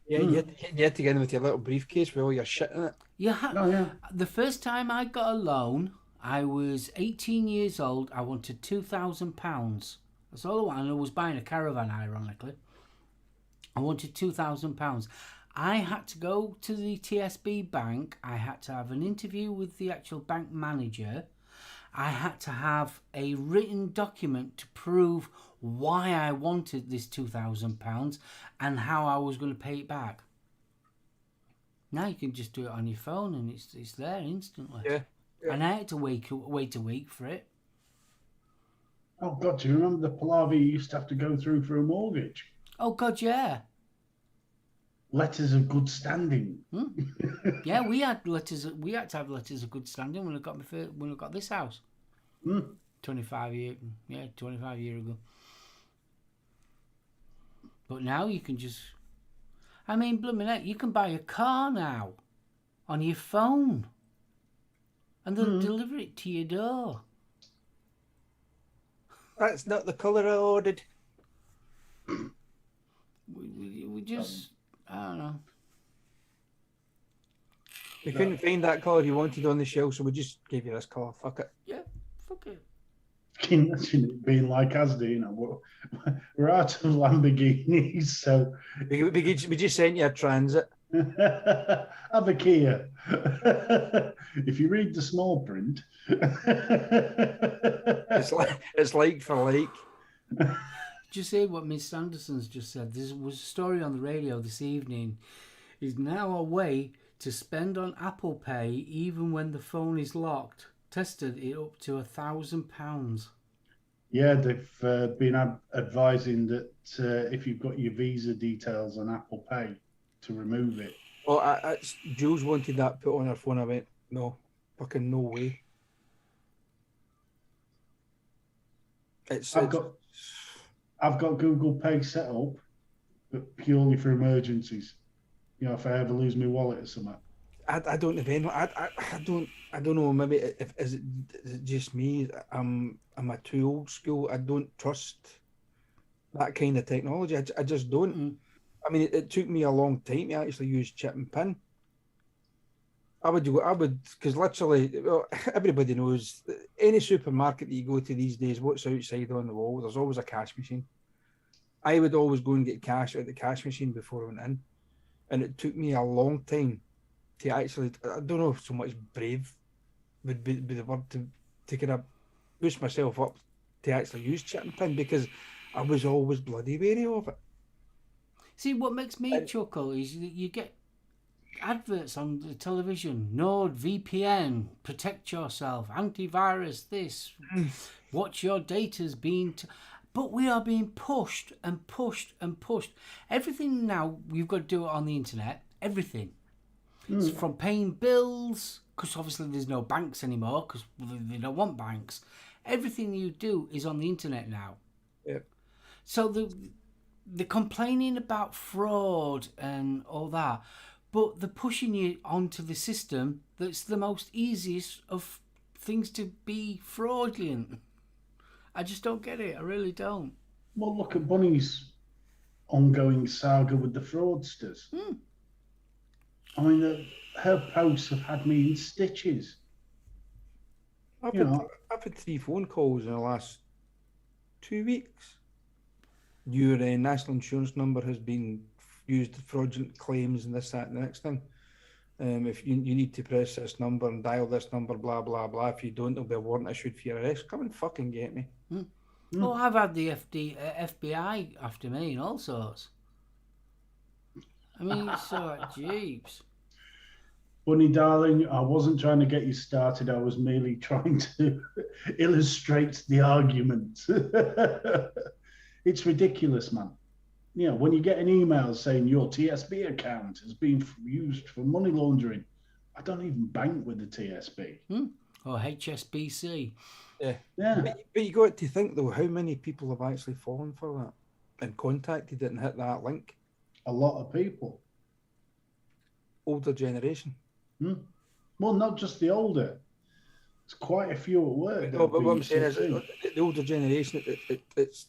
Yeah, you had to get in with your little briefcase with all your shit in it. The first time I got a loan, I was 18 years old. I wanted £2,000. That's all I wanted. And I was buying a caravan, ironically. I wanted £2,000. I had to go to the TSB bank. I had to have an interview with the actual bank manager. I had to have a written document to prove why I wanted this £2,000 and how I was going to pay it back. Now you can just do it on your phone and it's there instantly. Yeah. And I had to wait a week for it. Oh God, do you remember the palaver you used to have to go through for a mortgage? Oh God, yeah. Letters of good standing. Yeah, we had letters. We had to have letters of good standing when I got this house. 25 years ago. But now you can just. I mean, blooming heck, you can buy a car now on your phone. and they'll deliver it to your door. That's not the colour I ordered. We just, I don't know. We couldn't find that colour you wanted on the shelf, so we just gave you this colour. Fuck it. Yeah, fuck it. Can you imagine it being like Asda, you know, we're out of Lamborghinis, so We just sent you a transit. have a Kia. If you read the small print, It's like for like. Did you see what Miss Anderson's just said? There was a story on the radio this evening. Is now a way to spend on Apple Pay even when the phone is locked. Tested it up to £1,000. yeah, they've been advising that if you've got your Visa details on Apple Pay, to remove it. Well, Jules wanted that put on her phone. I went, no, fucking no way. I've got Google Pay set up, but purely for emergencies. You know, if I ever lose my wallet or something. I don't have any. I don't know. Maybe is it just me? I'm too old school. I don't trust that kind of technology. I just don't. Mm. I mean, it took me a long time to actually use chip and pin. I would, because literally, well, everybody knows any supermarket that you go to these days, what's outside on the wall, there's always a cash machine. I would always go and get cash at the cash machine before I went in. And it took me a long time to actually, I don't know if so much brave would be the word to kind of push myself up to actually use chip and pin, because I was always bloody wary of it. See, what makes me chuckle is that you get adverts on the television. Nord, VPN, protect yourself, antivirus, this, watch your data's being... But we are being pushed and pushed and pushed. Everything now, you've got to do it on the internet. Everything. It's from paying bills, because obviously there's no banks anymore, because they don't want banks. Everything you do is on the internet now. Yep. So they're complaining about fraud and all that, but they're pushing you onto the system that's the most easiest of things to be fraudulent. I just don't get it. I really don't. Well, look at Bunny's ongoing saga with the fraudsters. I mean, her posts have had me in stitches. I've had 3 phone calls in the last 2 weeks. Your national insurance number has been used for fraudulent claims and this, that, and the next thing. If you need to press this number and dial this number, blah, blah, blah. If you don't, there'll be a warrant issued for your arrest. Come and fucking get me. Oh, I've had the FBI after me and all sorts. I mean, it's like, jeeps. Bunny, darling, I wasn't trying to get you started. I was merely trying to illustrate the argument. It's ridiculous, man. You know, when you get an email saying your TSB account has been used for money laundering, I don't even bank with the TSB. Or HSBC. Yeah. Yeah. But you got to think, though, how many people have actually fallen for that and contacted it and hit that link? A lot of people. Older generation. Well, not just the older. It's quite a few at work. No, but what I'm saying is the older generation, it's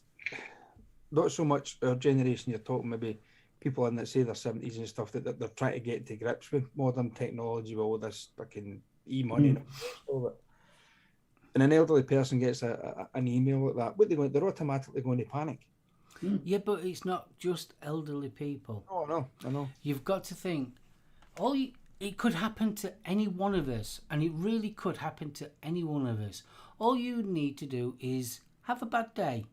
not so much our generation. You're talking maybe people in, let's say, their 70s and stuff, that they're trying to get to grips with modern technology, with all this fucking e-money and all that. And an elderly person gets an email like that, they're automatically going to panic. Yeah, but it's not just elderly people. Oh, no, I know. You've got to think, it could happen to any one of us, and it really could happen to any one of us. All you need to do is have a bad day.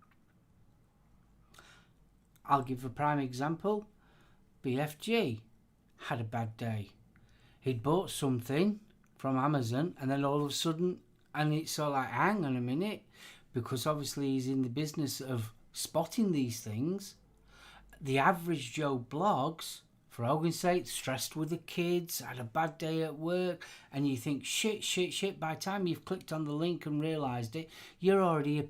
I'll give a prime example. BFG had a bad day. He'd bought something from Amazon, and then all of a sudden, and it's sort of like, hang on a minute, because obviously he's in the business of spotting these things. The average Joe blogs, for argument's sake, stressed with the kids, had a bad day at work, and you think, shit, by the time you've clicked on the link and realised it, you're already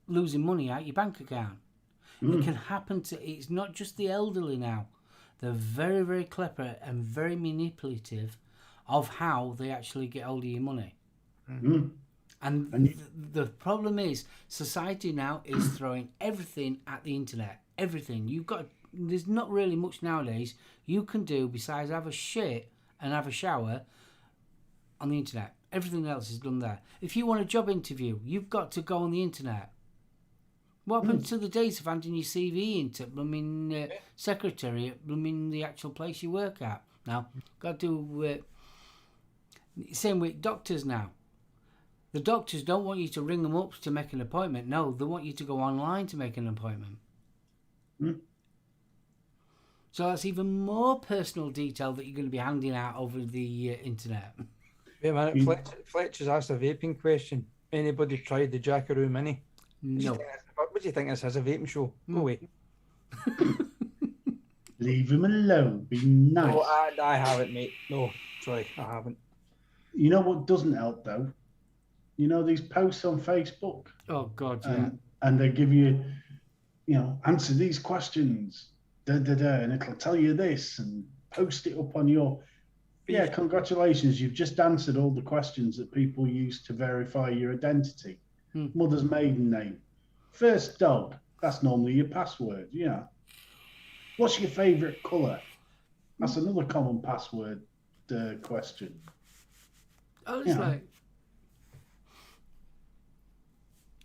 losing money out your bank account. It can happen it's not just the elderly now. They're very, very clever and very manipulative of how they actually get hold of your money. Mm. And And the problem is, society now is throwing everything at the internet. Everything. There's not really much nowadays you can do besides have a shit and have a shower on the internet. Everything else is done there. If you want a job interview, you've got to go on the internet. What happened to the days of handing your CV into blooming secretary at blooming the actual place you work at? Now, got to do same with doctors now. The doctors don't want you to ring them up to make an appointment. No, they want you to go online to make an appointment. Mm. So that's even more personal detail that you're going to be handing out over the internet. Wait a minute, Fletcher's asked a vaping question. Anybody tried the Jackaroo Mini? No. What do you think this is, a vaping show? Go away. leave him alone. Be nice. No, I haven't, mate. No, sorry, I haven't. You know what doesn't help though? You know these posts on Facebook? Oh, God, yeah. And they give you, answer these questions, and it'll tell you this and post it up on your... Yeah, congratulations. You've just answered all the questions that people use to verify your identity. Mother's maiden name. First dog. That's normally your password, yeah. What's your favourite colour? That's another common password question. Oh, it's like...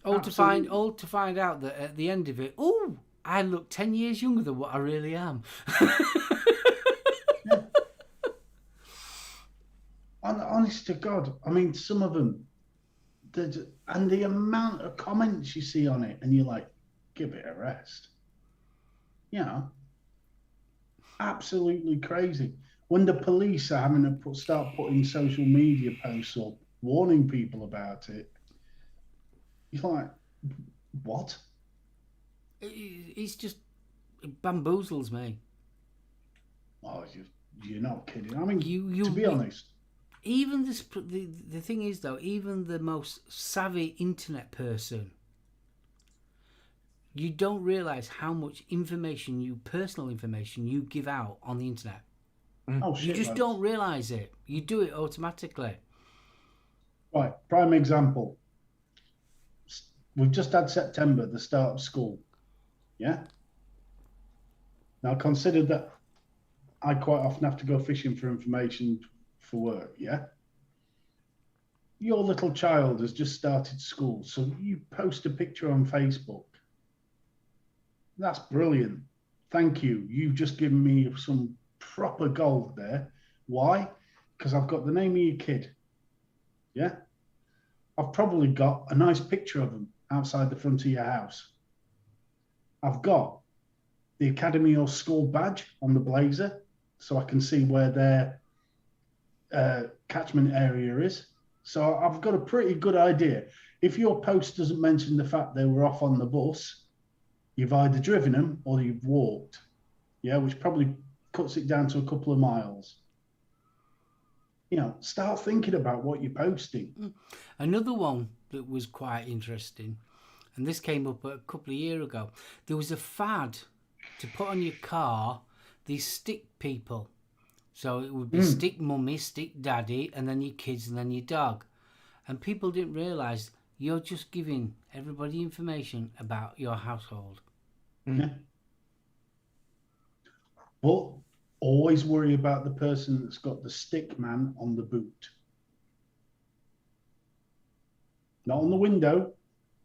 All to find out that at the end of it, oh, I look 10 years younger than what I really am. Honest to God, I mean, some of them, and the amount of comments you see on it, and you're like, give it a rest. Absolutely crazy. When the police are having to start putting social media posts up, warning people about it, you're like, what? It's just, it bamboozles me. Oh, you're not kidding. I mean, to be honest. Even the thing is though, even the most savvy internet person, you don't realise how much personal information you give out on the internet. Oh, shit, you just don't realise it. You do it automatically. Right, prime example. We've just had September, the start of school. Yeah? Now consider that I quite often have to go fishing for information for work, yeah? Your little child has just started school, so you post a picture on Facebook. That's brilliant. Thank you. You've just given me some proper gold there. Why? Because I've got the name of your kid. Yeah? I've probably got a nice picture of them outside the front of your house. I've got the academy or school badge on the blazer, so I can see where their catchment area is. So I've got a pretty good idea. If your post doesn't mention the fact they were off on the bus, you've either driven them or you've walked. Yeah, which probably cuts it down to a couple of miles. Start thinking about what you're posting. Another one that was quite interesting, and this came up a couple of years ago. There was a fad to put on your car these stick people. So it would be stick mummy, stick daddy, and then your kids, and then your dog. And people didn't realise you're just giving everybody information about your household. Yeah. But always worry about the person that's got the stick man on the boot. Not on the window.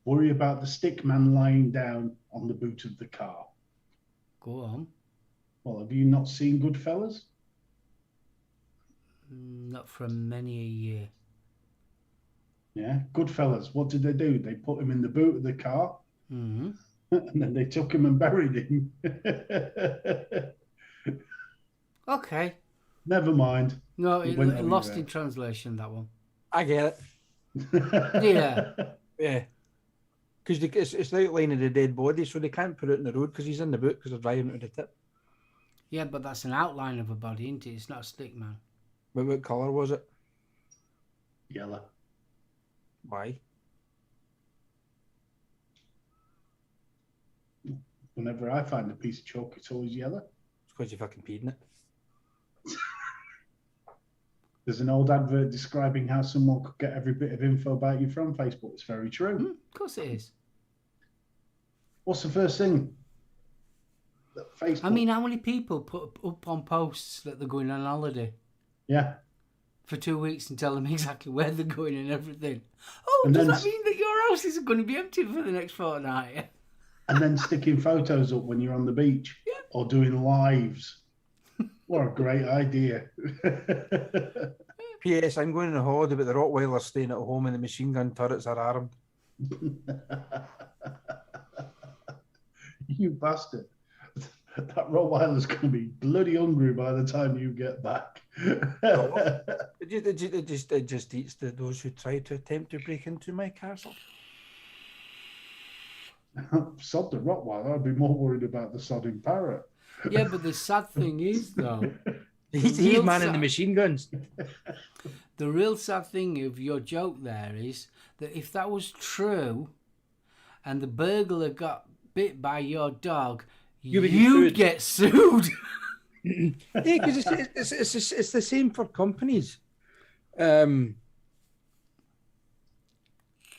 Worry about the stick man lying down on the boot of the car. Go on. Well, have you not seen Goodfellas? Not for many a year. Yeah, Goodfellas. What did they do? They put him in the boot of the car, and then they took him and buried him. Okay. Never mind. No, it lost in translation, that one. I get it. Yeah. Yeah. Because it's the outline of the dead body, so they can't put it in the road because he's in the boot because they're driving it to the tip. Yeah, but that's an outline of a body, isn't it? It's not a stick man. But what colour was it? Yellow. Why? Whenever I find a piece of chalk, it's always yellow. It's because you fucking peed in it. There's an old advert describing how someone could get every bit of info about you from Facebook. It's very true. Of course it is. What's the first thing that Facebook... I mean, how many people put up on posts that they're going on holiday? Yeah. For 2 weeks and tell them exactly where they're going and everything. Oh, And does then that mean that your house isn't going to be empty for the next fortnight? And then sticking photos up when you're on the beach or doing lives. What a great idea. P.S. I'm going on a holiday, but the Rottweiler's staying at home and the machine gun turrets are armed. You bastard. That Rottweiler's going to be bloody hungry by the time you get back. It just eats those who try to attempt to break into my castle. Sod the Rottweiler, I'd be more worried about the sodding parrot. Yeah, but the sad thing is, though... He's manning the machine guns. The real sad thing of your joke there is that if that was true and the burglar got bit by your dog, you'd get sued. Yeah, because it's the same for companies. I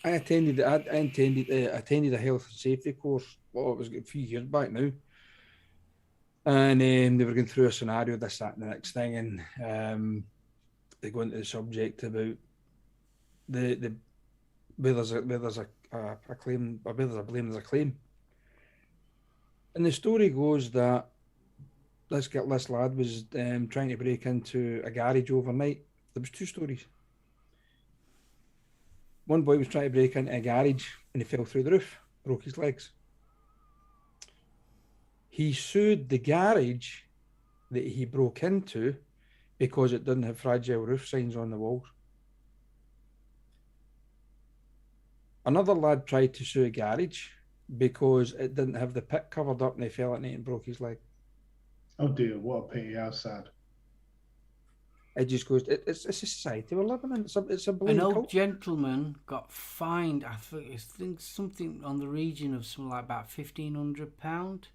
attended a health and safety course. Well, it was a few years back now, and they were going through a scenario, this, that, and the next thing, and they go into the subject about the where there's a claim, or where there's a blame, there's a claim, and the story goes that this lad was trying to break into a garage overnight. There was two stories. One boy was trying to break into a garage and he fell through the roof, broke his legs. He sued the garage that he broke into because it didn't have fragile roof signs on the walls. Another lad tried to sue a garage because it didn't have the pit covered up and he fell in it and broke his leg. Oh dear, what a pity, how sad. It just goes, it's a society we're living in. It's a An old culture. gentleman got fined, I think something on the region of something like about £1,500.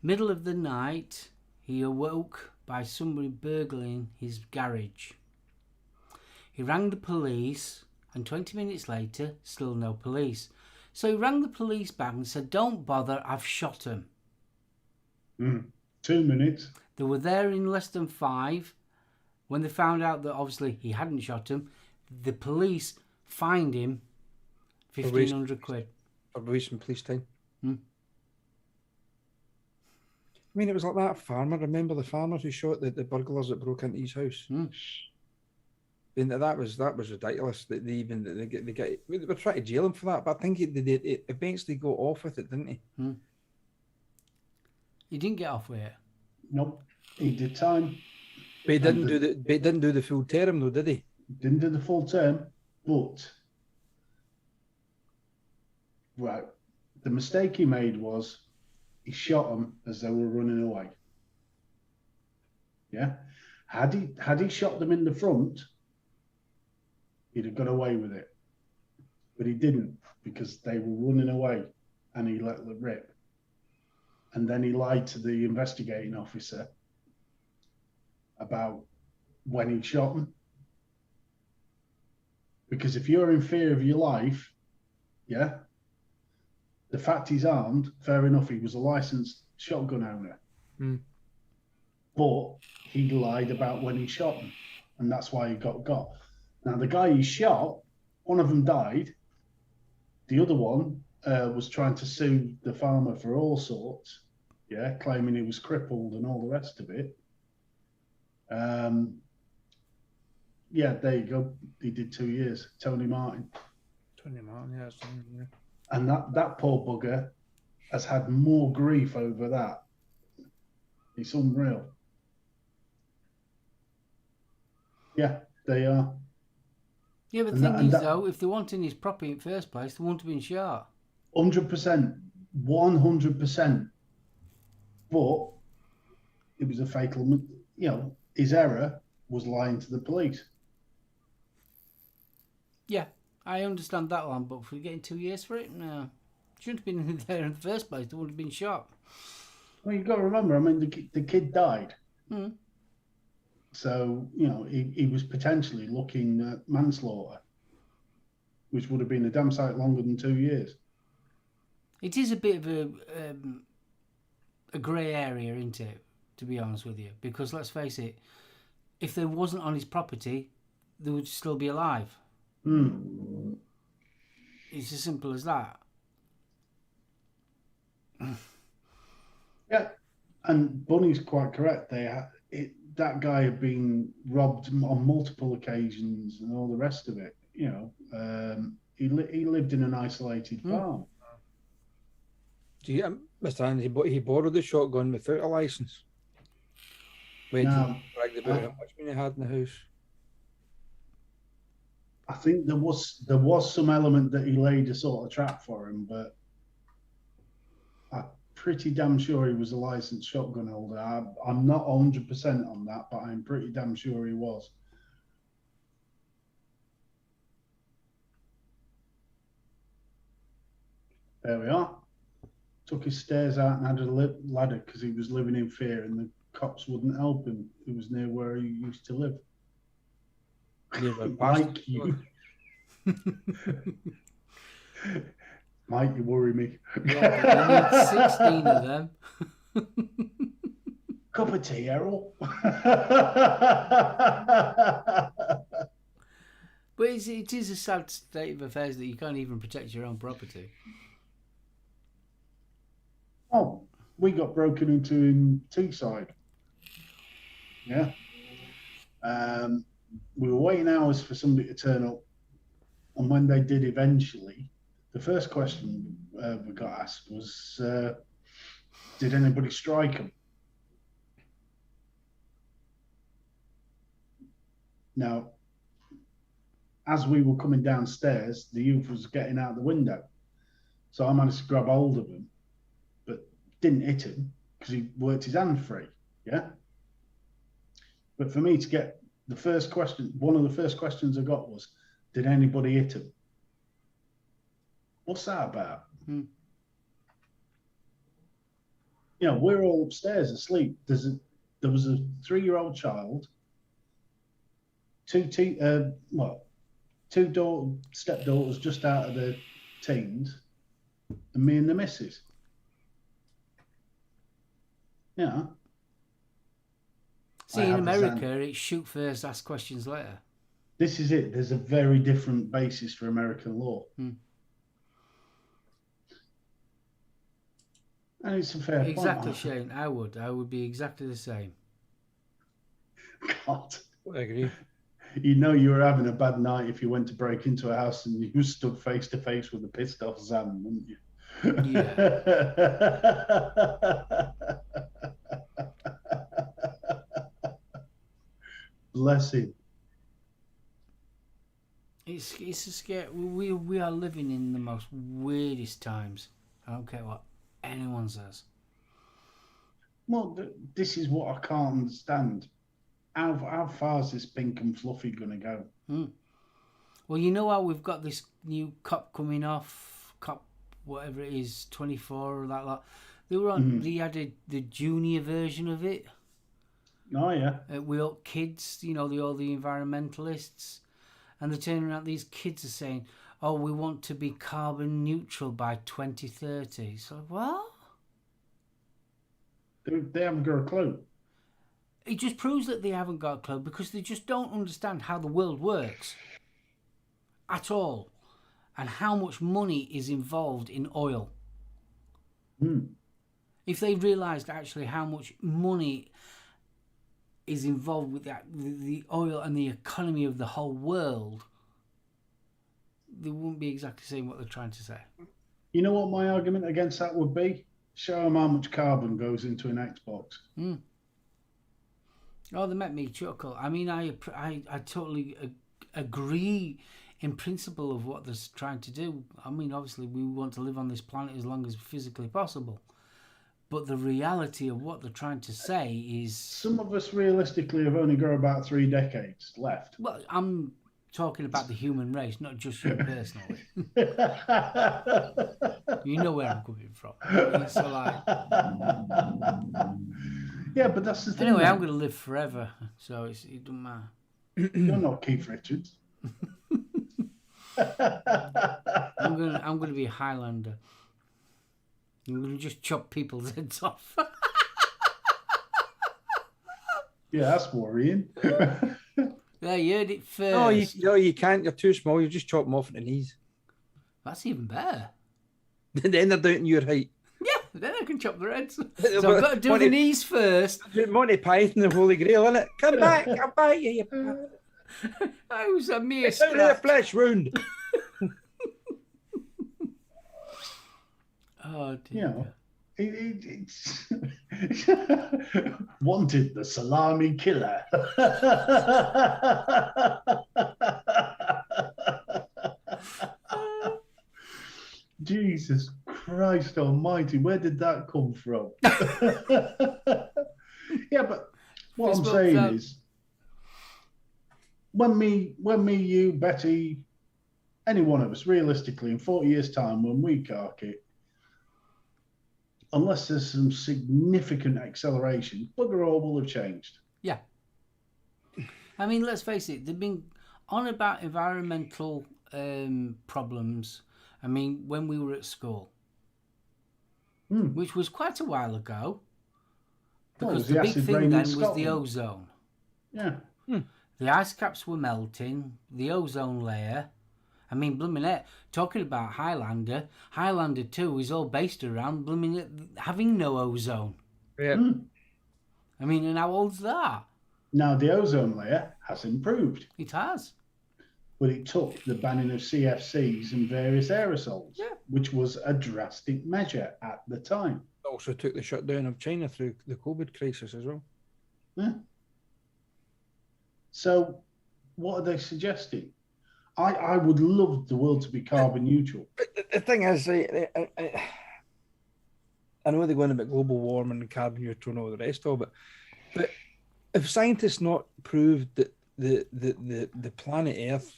Middle of the night, he awoke by somebody burgling his garage. He rang the police, and 20 minutes later, still no police. So he rang the police back and said, "Don't bother, I've shot him." 2 minutes. They were there in less than 5. When they found out that obviously he hadn't shot him, the police fined him £1,500. For wasting police time. Hmm. I mean, it was like that farmer. Remember the farmer who shot the burglars that broke into his house? And that was ridiculous. That they were trying to jail him for that, but I think they eventually got off with it, didn't he? He didn't get off with it. Nope, he did time. But he didn't do the full term though, did he? Didn't do the full term, but right, the mistake he made was he shot them as they were running away. Yeah, had he shot them in the front, he'd have got away with it, but he didn't because they were running away, and he let them rip. And then he lied to the investigating officer about when he shot them. Because if you're in fear of your life, yeah, the fact he's armed, fair enough, he was a licensed shotgun owner. But he lied about when he shot them, and that's why he got. Now, the guy he shot, one of them died. The other one was trying to sue the farmer for all sorts, yeah, claiming he was crippled and all the rest of it. Yeah, there you go. He did 2 years. Tony Martin. Yeah. And that poor bugger has had more grief over that. It's unreal. Yeah, they are. Yeah, but the thing is, though, if they wanted his property in the first place, they wouldn't have been shot. 100%. 100%. But it was a fatal, his error was lying to the police. Yeah, I understand that one, but if we're getting 2 years for it, no. Shouldn't have been there in the first place. They wouldn't have been shot. Well, you've got to remember, I mean, the kid died. So, he was potentially looking at manslaughter, which would have been a damn sight longer than 2 years. It is a bit of a grey area, isn't it, to be honest with you? Because let's face it, if they wasn't on his property, they would still be alive. It's as simple as that. Yeah, and Bunny's quite correct. That guy had been robbed on multiple occasions and all the rest of it. He lived in an isolated farm. Do you, Mr. Andy, he borrowed the shotgun without a license. When he bragged about how much money he had in the house. I think there was some element that he laid a sort of trap for him, but I'm pretty damn sure he was a licensed shotgun holder. I'm not 100% on that, but I'm pretty damn sure he was. There we are. Took his stairs out and had a ladder because he was living in fear and the cops wouldn't help him. It was near where he used to live. Mike, Mike, you worry me. Yeah, you need 16 of them. Cup of tea, Errol. But it is a sad state of affairs that you can't even protect your own property. Oh, we got broken into in Teesside. Yeah. We were waiting hours for somebody to turn up. And when they did eventually, the first question we got asked was, did anybody strike them? Now, as we were coming downstairs, the youth was getting out the window. So I managed to grab hold of him, but didn't hit him because he worked his hand free. Yeah. But for me to get the first question, one of the first questions I got was, did anybody hit him? What's that about? We're all upstairs asleep. There was a 3-year-old child, two stepdaughters just out of the teens, and me and the missus. Yeah. See, in America, it's shoot first, ask questions later. This is it. There's a very different basis for American law. And it's a fair point. Exactly, Shane. I would be exactly the same. God. I agree. You were having a bad night if you went to break into a house and you stood face to face with a pissed off Zan, wouldn't you? Yeah. Bless him. It's a scare. We are living in the most weirdest times. I don't care what anyone says. Well, this is what I can't understand. How far is this pink and fluffy going to go? Well, you know how we've got this new cop coming off, cop whatever it is, 24 or that lot. They were on. They had the junior version of it. Oh yeah. We all kids, all the environmentalists, and they're turning around. These kids are saying, "Oh, we want to be carbon neutral by 2030." So what? They haven't got a clue. It just proves that they haven't got a clue because they just don't understand how the world works at all, and how much money is involved in oil. If they realised actually how much money is involved with the oil and the economy of the whole world, they wouldn't be exactly saying what they're trying to say. You know what my argument against that would be? Show them how much carbon goes into an Xbox. Oh, they make me chuckle. I mean, I totally agree in principle of what they're trying to do. I mean, obviously, we want to live on this planet as long as physically possible. But the reality of what they're trying to say is... Some of us realistically have only got about 3 decades left. Well, I'm talking about the human race, not just you personally. You know where I'm coming from. It's like... Yeah, but that's the thing. Anyway, mate. I'm going to live forever, so it doesn't matter. You're not Keith Richards. I'm going to be a Highlander. I'm going to just chop people's heads off. Yeah, that's worrying. Yeah, you heard it first. No, you can't. You're too small. You just chop them off at the knees. That's even better. Then they're down to your height. Yeah, then I can chop their heads. So I've got to do the knees first. Monty Python, the Holy Grail, innit? Come back, you. I was a mere It's out of the flesh wound. Oh, dear. You know, it's wanted the salami killer. Jesus Christ Almighty, where did that come from? Yeah, but what I'm saying is, when me, you, Betty, any one of us, realistically, in 40 years' time, when we cark it, unless there's some significant acceleration, bugger all will have changed. Yeah. I mean, let's face it, they've been on about environmental problems. I mean, when we were at school, which was quite a while ago, because the big thing then was the ozone. Yeah. The ice caps were melting, the ozone layer. I mean, blooming it, talking about Highlander 2 is all based around blooming it having no ozone. Yeah. I mean, and how old's that? Now, the ozone layer has improved. It has. But it took the banning of CFCs and various aerosols, which was a drastic measure at the time. Also took the shutdown of China through the COVID crisis as well. Yeah. So, what are they suggesting? I would love the world to be carbon neutral. But the thing is, I know they're going about global warming and carbon neutral and all the rest of it, but if scientists not proved that the planet Earth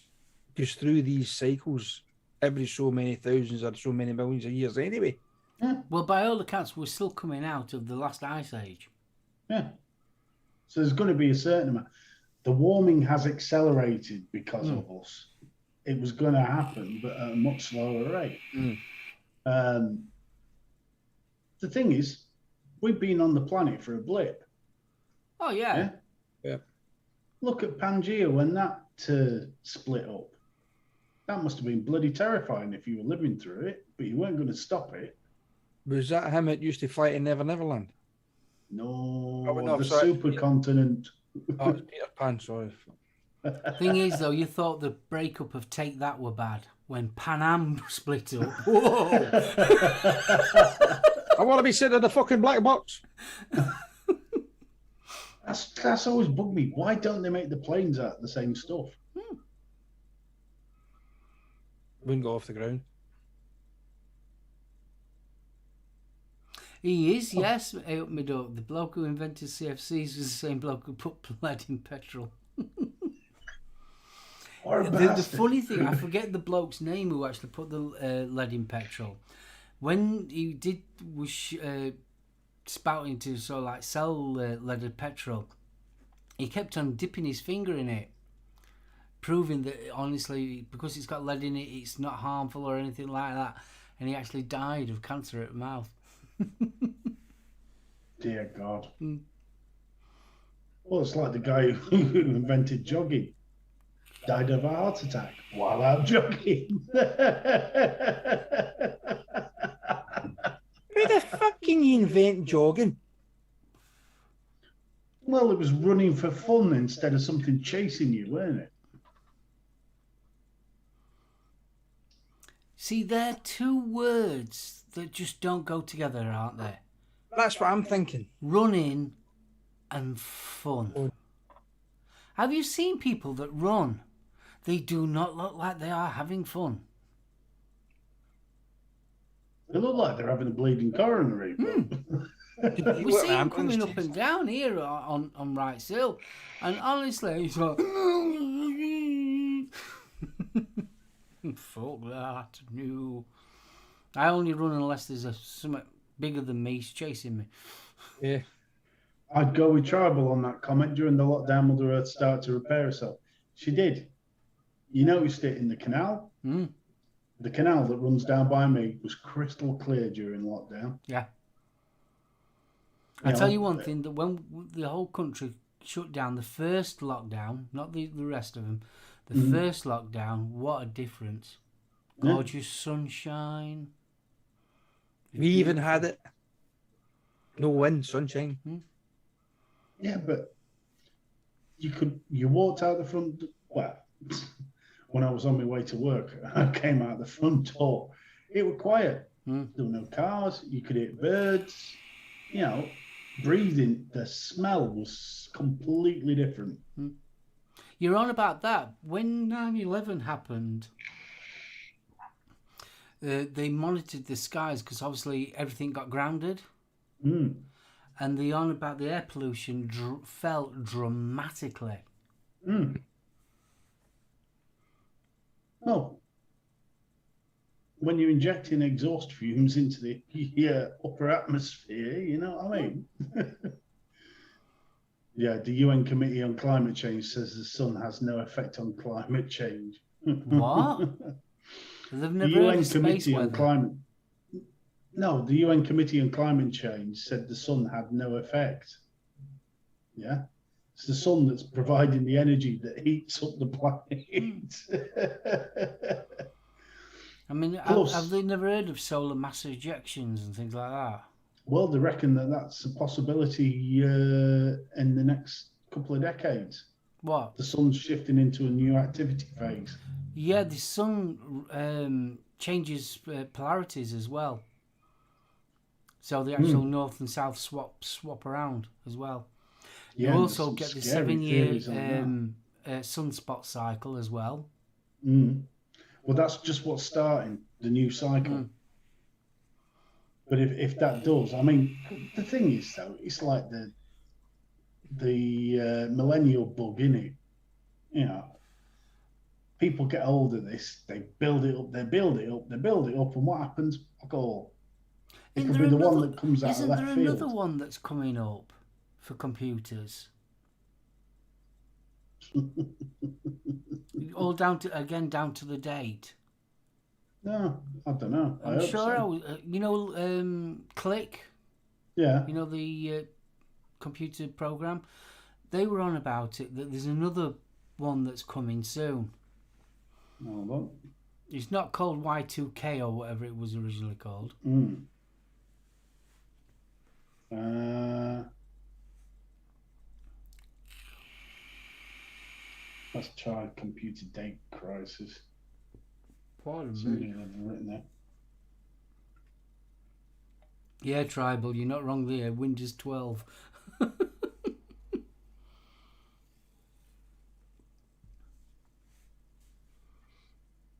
goes through these cycles every so many thousands or so many millions of years anyway. Yeah. Well, by all accounts, we're still coming out of the last ice age. Yeah. So there's going to be a certain amount. The warming has accelerated because of us. It was going to happen, but at a much slower rate. The thing is, we've been on the planet for a blip. Oh, yeah. Look at Pangea when that split up. That must have been bloody terrifying if you were living through it, but you weren't going to stop it. Was that him that used to fight in Neverland? No, no, the sorry. supercontinent. Oh, it's Peter Pan, sorry. Thing is, though, you thought the breakup of Take That were bad when Pan Am split up. Whoa! I want to be sitting in the fucking black box. That's always bugged me. Why don't they make the planes out of the same stuff? Wouldn't go off the ground. He is, yes. Hey, up my dog. The bloke who invented CFCs was the same bloke who put lead in petrol. The funny thing, I forget the bloke's name who actually put the lead in petrol. When he was spouting to sort of like sell leaded petrol, he kept on dipping his finger in it, proving that honestly, because it's got lead in it, it's not harmful or anything like that. And he actually died of cancer at the mouth. Dear God. Well, it's like the guy who invented jogging. Died of a heart attack while out jogging. Who the fuck can you invent jogging? Well, it was running for fun instead of something chasing you, weren't it? See, they're two words that just don't go together, aren't they? That's what I'm thinking. Running and fun. Have you seen people that run? They do not look like they are having fun. They look like they're having a bleeding coronary. We see them coming up and down here on Wrights Hill, and honestly, it's like, fuck that, no. I only run unless there's something bigger than me chasing me. Yeah. I'd go with Tribal on that comment. During the lockdown, Mother Earth started to repair herself. She did. You noticed it in the canal. Mm. The canal that runs down by me was crystal clear during lockdown. Yeah. I'll tell you one thing, that when the whole country shut down, the first lockdown, not the rest of them, the first lockdown, what a difference. Gorgeous sunshine. We even had it. No wind, sunshine. Yeah, but you walked out the front, well, when I was on my way to work, I came out the front door. It was quiet. There were no cars. You could hear birds. You know, breathing. The smell was completely different. You're on about that. When 9/11 happened, they monitored the skies because obviously everything got grounded. And the on about the air pollution fell dramatically. Oh, when you're injecting exhaust fumes into the upper atmosphere, you know what I mean? Yeah, the UN Committee on Climate Change says the sun has no effect on climate change. What? They've never The heard UN of space Committee on weather. Climate. No, the UN Committee on Climate Change said the sun had no effect. Yeah, it's the sun that's providing the energy that heats up the planet. I mean, Plus, have they never heard of solar mass ejections and things like that? well, they reckon that that's a possibility in the next couple of decades. What? The sun's shifting into a new activity phase. Yeah, the sun changes polarities as well. So the actual north and south swap around as well. You also get the 7-year sunspot cycle as well. Well, that's just what's starting, the new cycle. But if that does, I mean, the thing is, though, it's like the millennial bug, innit? You know, people get hold of this, they build it up, they build it up, they build it up, and what happens? Oh, it could be the one that comes out of left field. Isn't there another one that's coming up for computers? All down to the date. No, I don't know. I'm sure. Click. Yeah. You know the computer program. They were on about it. That there's another one that's coming soon. Hold on. It's not called Y2K or whatever it was originally called. Let's try computer date crisis. Pardon Somebody had written that. Yeah, Tribal, you're not wrong there. Windows 12.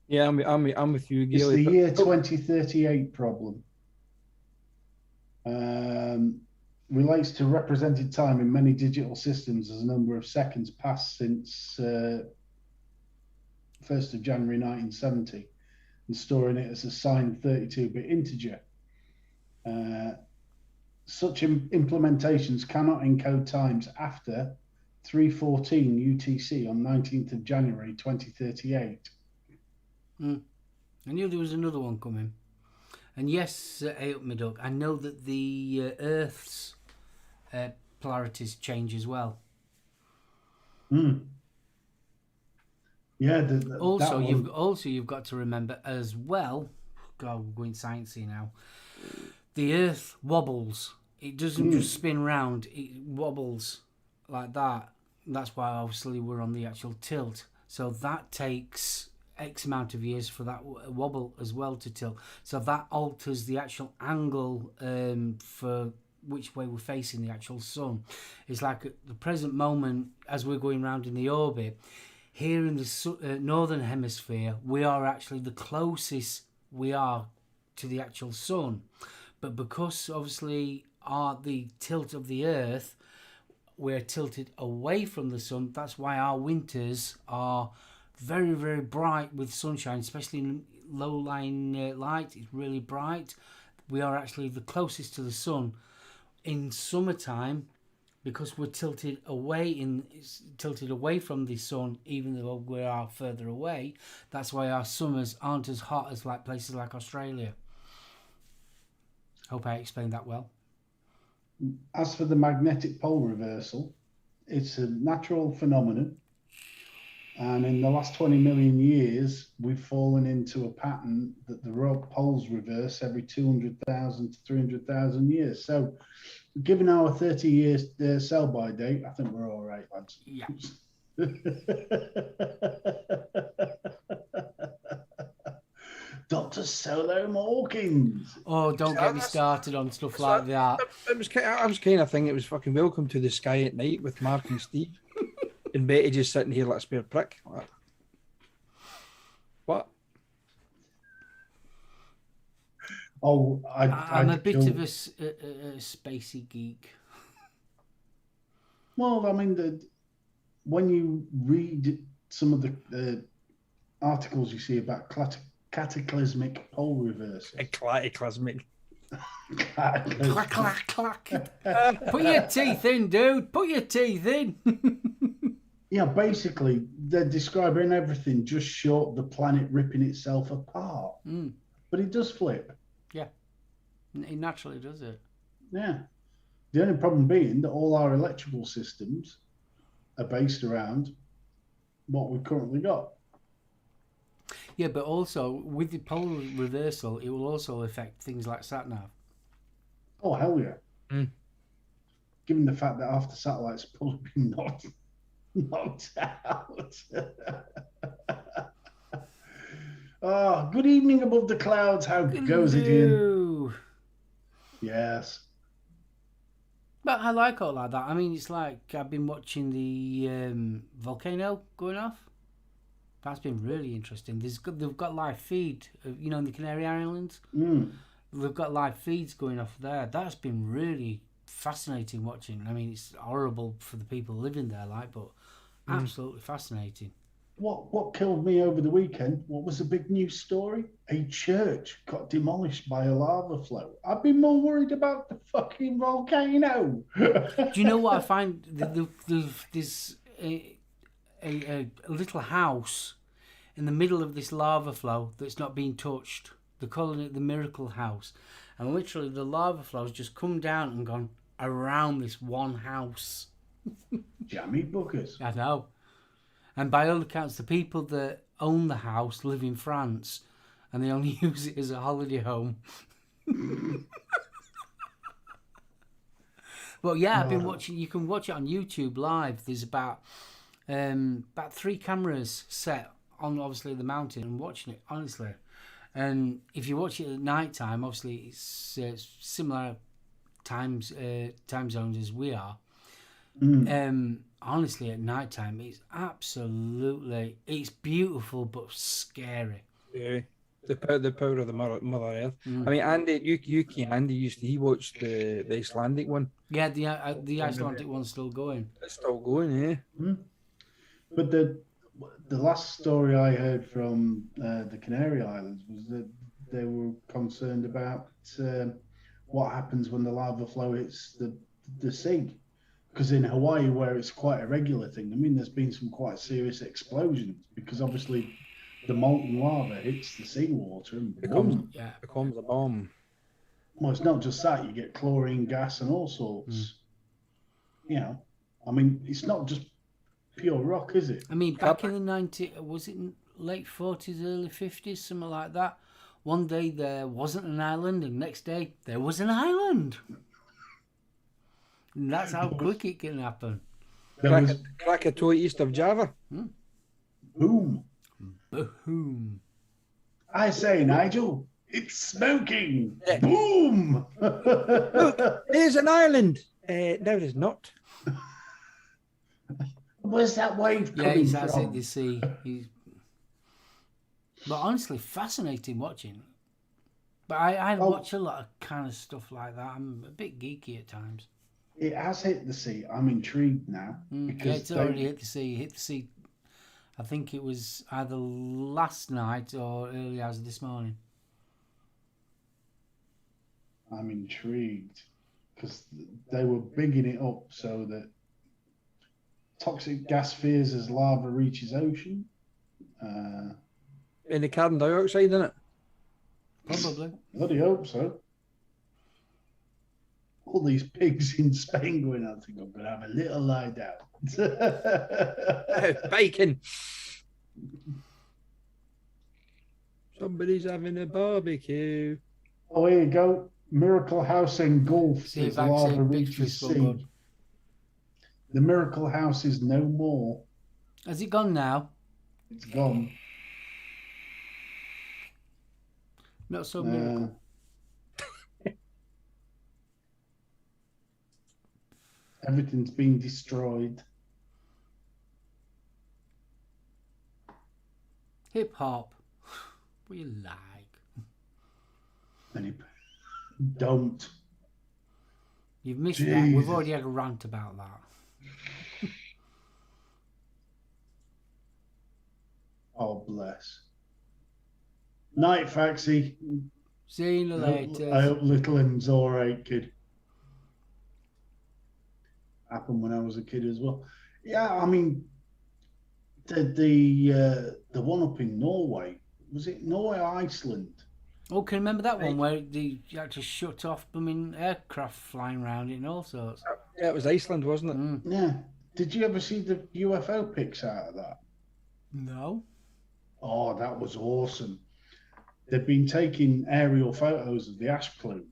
Yeah, I'm with you, It's Gailey. the year 2038 problem. Relates to represented time in many digital systems as a number of seconds passed since 1st of January 1970 and storing it as a signed 32-bit integer. Such implementations cannot encode times after 3:14 UTC on 19th of January 2038. I knew there was another one coming. And yes, Midoc, I know that the Earth's polarities change as well. Yeah. You've got to remember as well. God, we're going sciencey now. The Earth wobbles. It doesn't just spin round. It wobbles like that. That's why obviously we're on the actual tilt. So that takes X amount of years for that wobble as well to tilt. So that alters the actual angle for which way we're facing the actual sun. It's like at the present moment, as we're going round in the orbit, here in the northern hemisphere, we are actually the closest we are to the actual sun. But because obviously the tilt of the Earth, we're tilted away from the sun, that's why our winters are very, very bright with sunshine, especially in low-lying light. It's really bright. We are actually the closest to the sun. In summertime, because we're tilted away from the sun, even though we are further away. That's why our summers aren't as hot as like places like Australia. Hope I explained that well. As for the magnetic pole reversal, it's a natural phenomenon. And in the last 20 million years, we've fallen into a pattern that the poles reverse every 200,000 to 300,000 years. So, given our 30 years sell-by date, I think we're all right, lads. Yeah. Dr. SoulOhm Hawkins. Oh, don't get me started on stuff like that. I was kind of thinking it was fucking Welcome to the Sky at Night with Mark and Steve. And Betty just sitting here like a spare prick. What? Oh, I'm a bit of a spacey geek. Well, I mean, when you read some of the articles you see about cataclysmic pole reversals. Cataclysmic. Clack, clack, clack. Put your teeth in, dude. Put your teeth in. Yeah, basically, they're describing everything just short of the planet ripping itself apart. But it does flip. Yeah, it naturally does it. Yeah. The only problem being that all our electrical systems are based around what we've currently got. Yeah, but also, with the polar reversal, it will also affect things like sat-nav. Oh, hell yeah. Given the fact that half the satellites probably been knocked out. Oh, good evening above the clouds. How goes it in? Yes. But I like all like that. I mean, it's like I've been watching the volcano going off. That's been really interesting. They've got live feed, in the Canary Islands. They've got live feeds going off there. That's been really fascinating watching. I mean, it's horrible for the people living there, but absolutely fascinating. What killed me over the weekend? What was the big news story? A church got demolished by a lava flow. I've been more worried about the fucking volcano. Do you know what I find? There's a little house in the middle of this lava flow that's not being touched. They're calling it the Miracle House. And literally the lava flow's just come down and gone around this one house. Jammy buggers. I know. And by all accounts, the people that own the house live in France and they only use it as a holiday home. Well, yeah, I've been watching. You can watch it on YouTube live. There's about 3 cameras set on obviously the mountain and watching it honestly. And if you watch it at night time, obviously it's similar time zones as we are. Honestly, at night time, it's beautiful but scary. Yeah. The power of the Mother Earth. I mean, Andy, he watched the Icelandic one. Yeah, the Icelandic one's still going. It's still going, yeah. But the last story I heard from the Canary Islands was that they were concerned about what happens when the lava flow hits the sea. Because in Hawaii, where it's quite a regular thing, I mean, there's been some quite serious explosions because obviously the molten lava hits the seawater and becomes a bomb. Well, it's not just that. You get chlorine gas and all sorts. I mean, it's not just pure rock, is it? I mean, back in the was it late 40s, early 50s, something like that? One day there wasn't an island, and next day there was an island. And that's how quick it can happen. Krakatoa east of Java. Boom. Boom. I say, Nigel, it's smoking. Yeah. Boom. Look, there's an island. No, there's not. Where's that wave coming from? Yeah, the sea. But honestly, fascinating watching. But I watch a lot of kind of stuff like that. I'm a bit geeky at times. It has hit the sea. I'm intrigued now. Because it's already hit the sea. Hit the sea. I think it was either last night or early hours of this morning. I'm intrigued because they were bigging it up so that toxic gas fears as lava reaches ocean. Any carbon dioxide in it? Probably. Bloody hope so. All these pigs in Spain going, I think I'm going to have a little lie down. Bacon. Somebody's having a barbecue. Oh, here you go. Miracle House engulfed See as if I can lava say reaches victory spot. sea. The Miracle House is no more. Has it gone now? It's gone. Not so miracle. Everything's been destroyed. Hip hop. We like. And don't. You've missed that. Jesus. We've already had a rant about that. Oh, bless. Night, Faxi. See you later. I hope little him's all right, kid. Happened when I was a kid as well. Yeah, I mean, the one up in Norway, was it Norway or Iceland? Oh, can you remember that one where they had to shut off aircraft flying around it and all sorts? Yeah, it was Iceland, wasn't it? Mm. Yeah. Did you ever see the UFO pics out of that? No. Oh, that was awesome. They'd been taking aerial photos of the ash plume,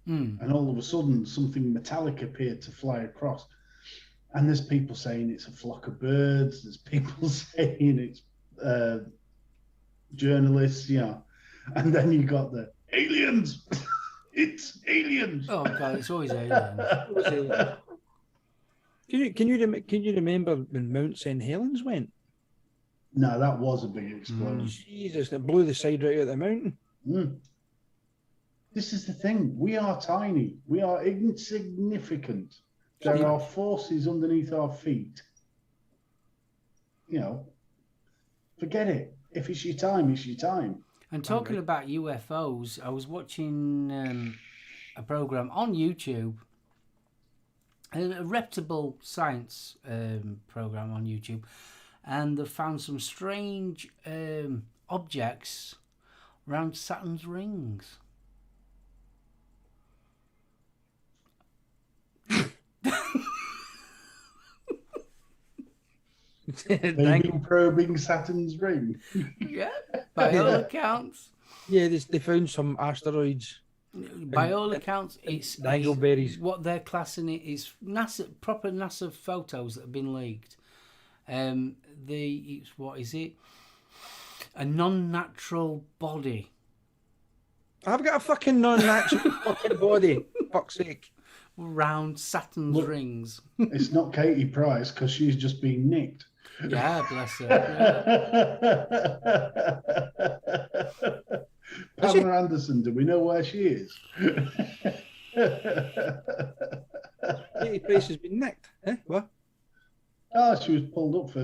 and all of a sudden something metallic appeared to fly across. And there's people saying it's a flock of birds. There's people saying it's journalists, And then you got the aliens. It's aliens. Oh God, it's always aliens. Can you remember when Mount St Helens went? No, that was a big explosion. Jesus, it blew the side right out of the mountain. This is the thing. We are tiny. We are insignificant. There are forces underneath our feet. Forget it. If it's your time, it's your time. And talking about UFOs, I was watching a program on YouTube, a reputable science program on YouTube, and they found some strange objects around Saturn's rings. They've been probing Saturn's ring. Yeah, by all accounts. Yeah, they found some asteroids. By all accounts, it's dangleberries. What they're classing it is proper NASA photos that have been leaked. What is it? A non-natural body. I've got a fucking non-natural fucking body. Fuck's sake. Around Saturn's rings. It's not Katie Price because she's just been nicked. Yeah, bless her. Yeah. Pamela Anderson, do we know where she is? Katie Price has been nicked. Eh? What? Oh, she was pulled up for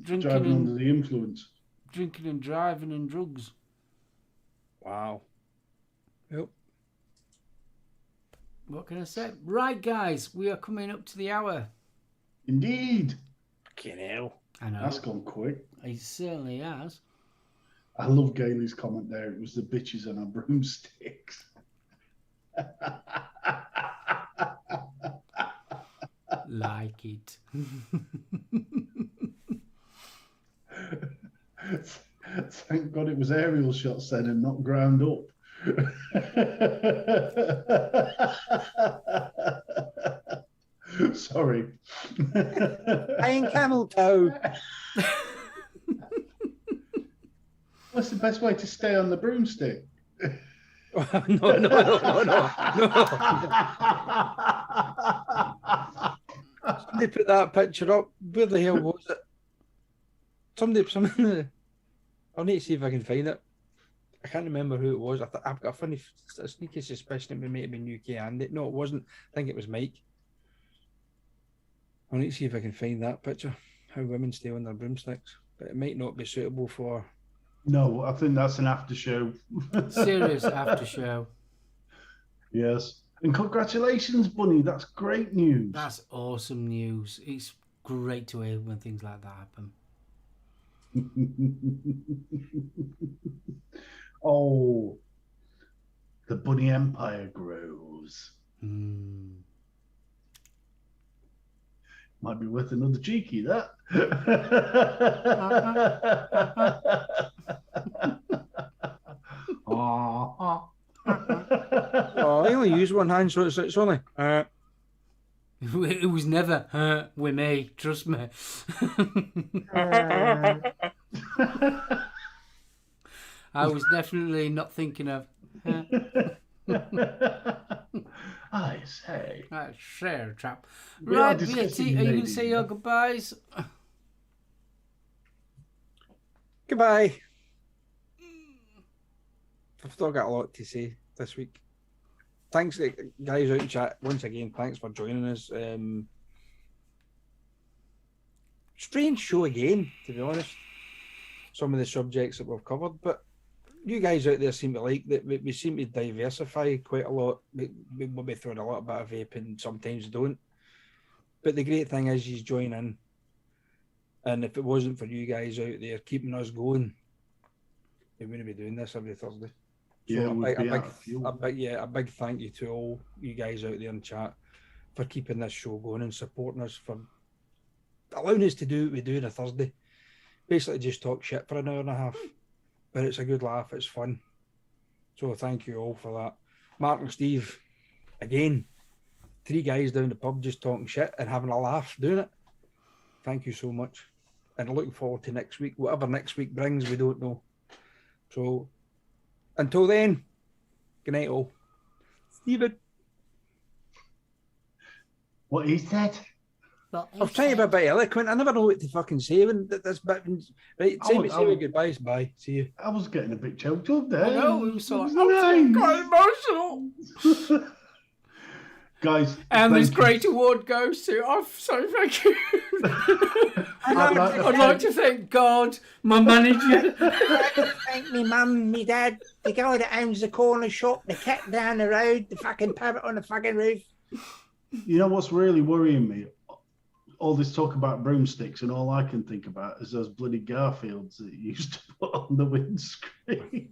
driving under the influence. Drinking and driving and drugs. Wow. Yep. What can I say? Right, guys, we are coming up to the hour. Indeed. Fucking hell. I know. That's gone quick. It certainly has. I love Gailey's comment there. It was the bitches on our broomsticks. Like it. Thank God it was aerial shots then and not ground up. Sorry. I ain't camel toe. What's the best way to stay on the broomstick? No. Somebody put that picture up. Where the hell was it? Somebody. I'll need to see if I can find it. I can't remember who it was. I've got a sneaky suspicion it might have been UK Andy. No, it wasn't. I think it was Mike. I'll need to see if I can find that picture. How women stay on their broomsticks. But it might not be suitable for... No, I think that's an after show. Serious after show. Yes. And congratulations, Bunny. That's great news. That's awesome news. It's great to hear when things like that happen. Oh, the Bunny Empire grows. Might be worth another cheeky, that. Oh, I only use one hand, so it's only. It was never with me, trust me. I was definitely not thinking of. I say. That's fair, chap. We Right, are Beauty, discussing are you going to ladies, say your yeah? goodbyes? Goodbye. I've still got a lot to say this week. Thanks, guys out in chat. Once again, thanks for joining us. Strange show again, to be honest. Some of the subjects that we've covered, but you guys out there seem to like that. We seem to diversify quite a lot. We throw in a lot bit of vape and sometimes don't. But the great thing is you join in. And if it wasn't for you guys out there keeping us going, we wouldn't be doing this every Thursday. Yeah, So we'd be out of fuel. a big thank you to all you guys out there in chat for keeping this show going and supporting us, for allowing us to do what we do on a Thursday. Basically just talk shit for an hour and a half. But it's a good laugh, it's fun. So thank you all for that. Mark and Steve, again, 3 guys down the pub just talking shit and having a laugh doing it. Thank you so much. And looking forward to next week. Whatever next week brings, we don't know. So until then, good night all. Stephen. What he said? Well, I was trying to be a bit eloquent. I never know what to fucking say when this bit. Right, say my goodbyes. Bye. See you. I was getting a bit choked up there. I know, it was so like, nice. quite emotional. Guys, And this thank you. great award goes to, so thank you. I'd like to thank God, my manager. Thank me mum, me dad, the guy that owns the corner shop, the cat down the road, the fucking parrot on the fucking roof. You know what's really worrying me? All this talk about broomsticks, and all I can think about is those bloody Garfields that you used to put on the windscreen.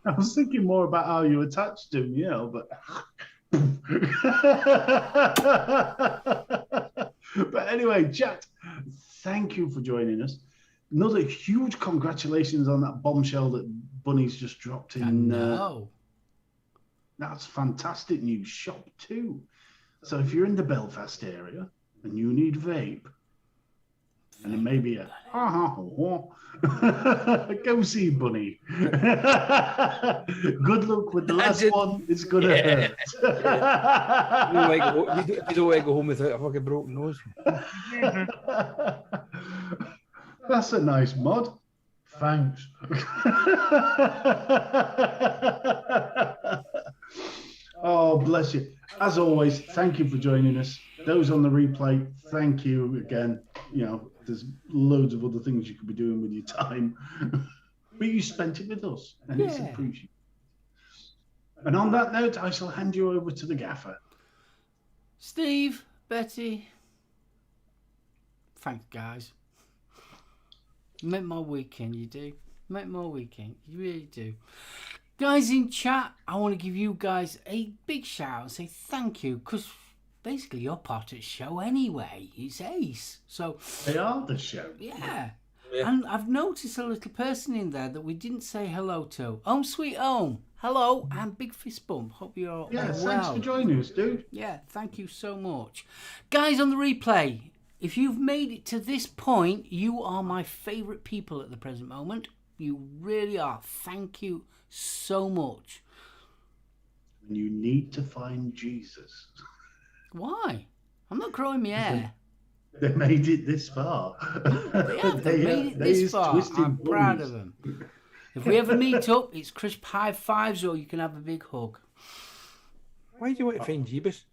I was thinking more about how you attached them, you know, but but anyway, chat, thank you for joining us. Another huge congratulations on that bombshell that Bunny's just dropped in. I know. That's fantastic news. Shop 2. So if you're in the Belfast area and you need vape, and it may be a go see Bunny. Good luck with the last one. It's gonna hurt. You don't want to go home without a fucking broken nose. That's a nice mod. Thanks. Oh, bless you. As always, thank you for joining us. Those on the replay, thank you again. You know, there's loads of other things you could be doing with your time, but you spent it with us, and it's appreciated. And on that note, I shall hand you over to the gaffer. Steve, Betty, thanks, guys. You make my weekend, you do. Make my weekend, you really do. Guys in chat, I want to give you guys a big shout and say thank you, because basically you're part of the show anyway. It's ace. So They are the show. Yeah. And I've noticed a little person in there that we didn't say hello to. Ohm Sweet Ohm. Hello and big fist bump. Hope you're all well. Thanks for joining us, dude. Yeah, thank you so much. Guys on the replay, if you've made it to this point, you are my favourite people at the present moment. You really are. Thank you so much. And you need to find Jesus. Why? I'm not growing my hair. They made it this far. They made it this far. I'm proud of them. If we ever meet up, it's crisp high fives or you can have a big hug. Why do you want to find Jeebus?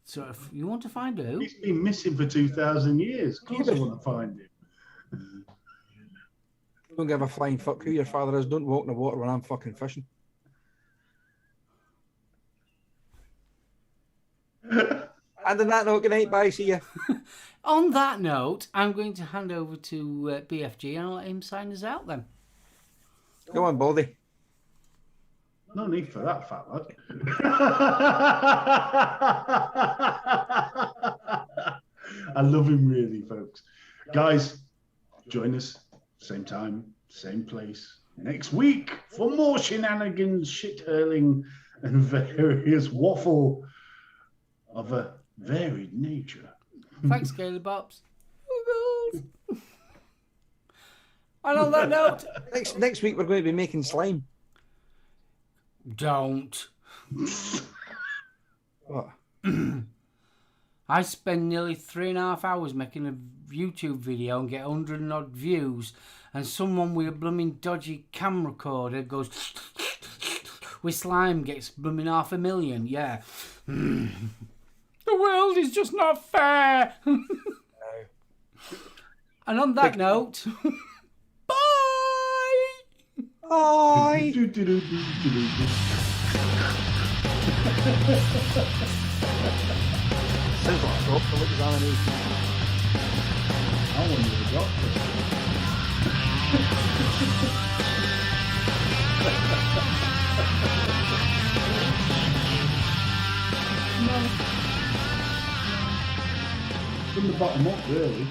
So if you want to find who? He's been missing for 2,000 years. Of course I want to find him. Don't give a flying fuck who your father is. Don't walk in the water when I'm fucking fishing. And on that note, good night, bye, see ya. On that note, I'm going to hand over to BFG and I'll let him sign us out then. Go on, Baldy. No need for that, fat lad. I love him really, folks. Guys, join us, same time, same place, next week for more shenanigans, shit hurling, and various waffle of a varied nature. Thanks, Gaily Bops. And on that note, Next week we're going to be making slime. don't. What? I spend nearly 3.5 hours making a YouTube video and get 100 and odd views, and someone with a blooming dodgy camera recorder goes with slime gets blooming 500,000. Yeah. The world is just not fair. And on that note, bye. Bye. Sounds like a doctor examination. I want you to doctor. From the bottom up, really.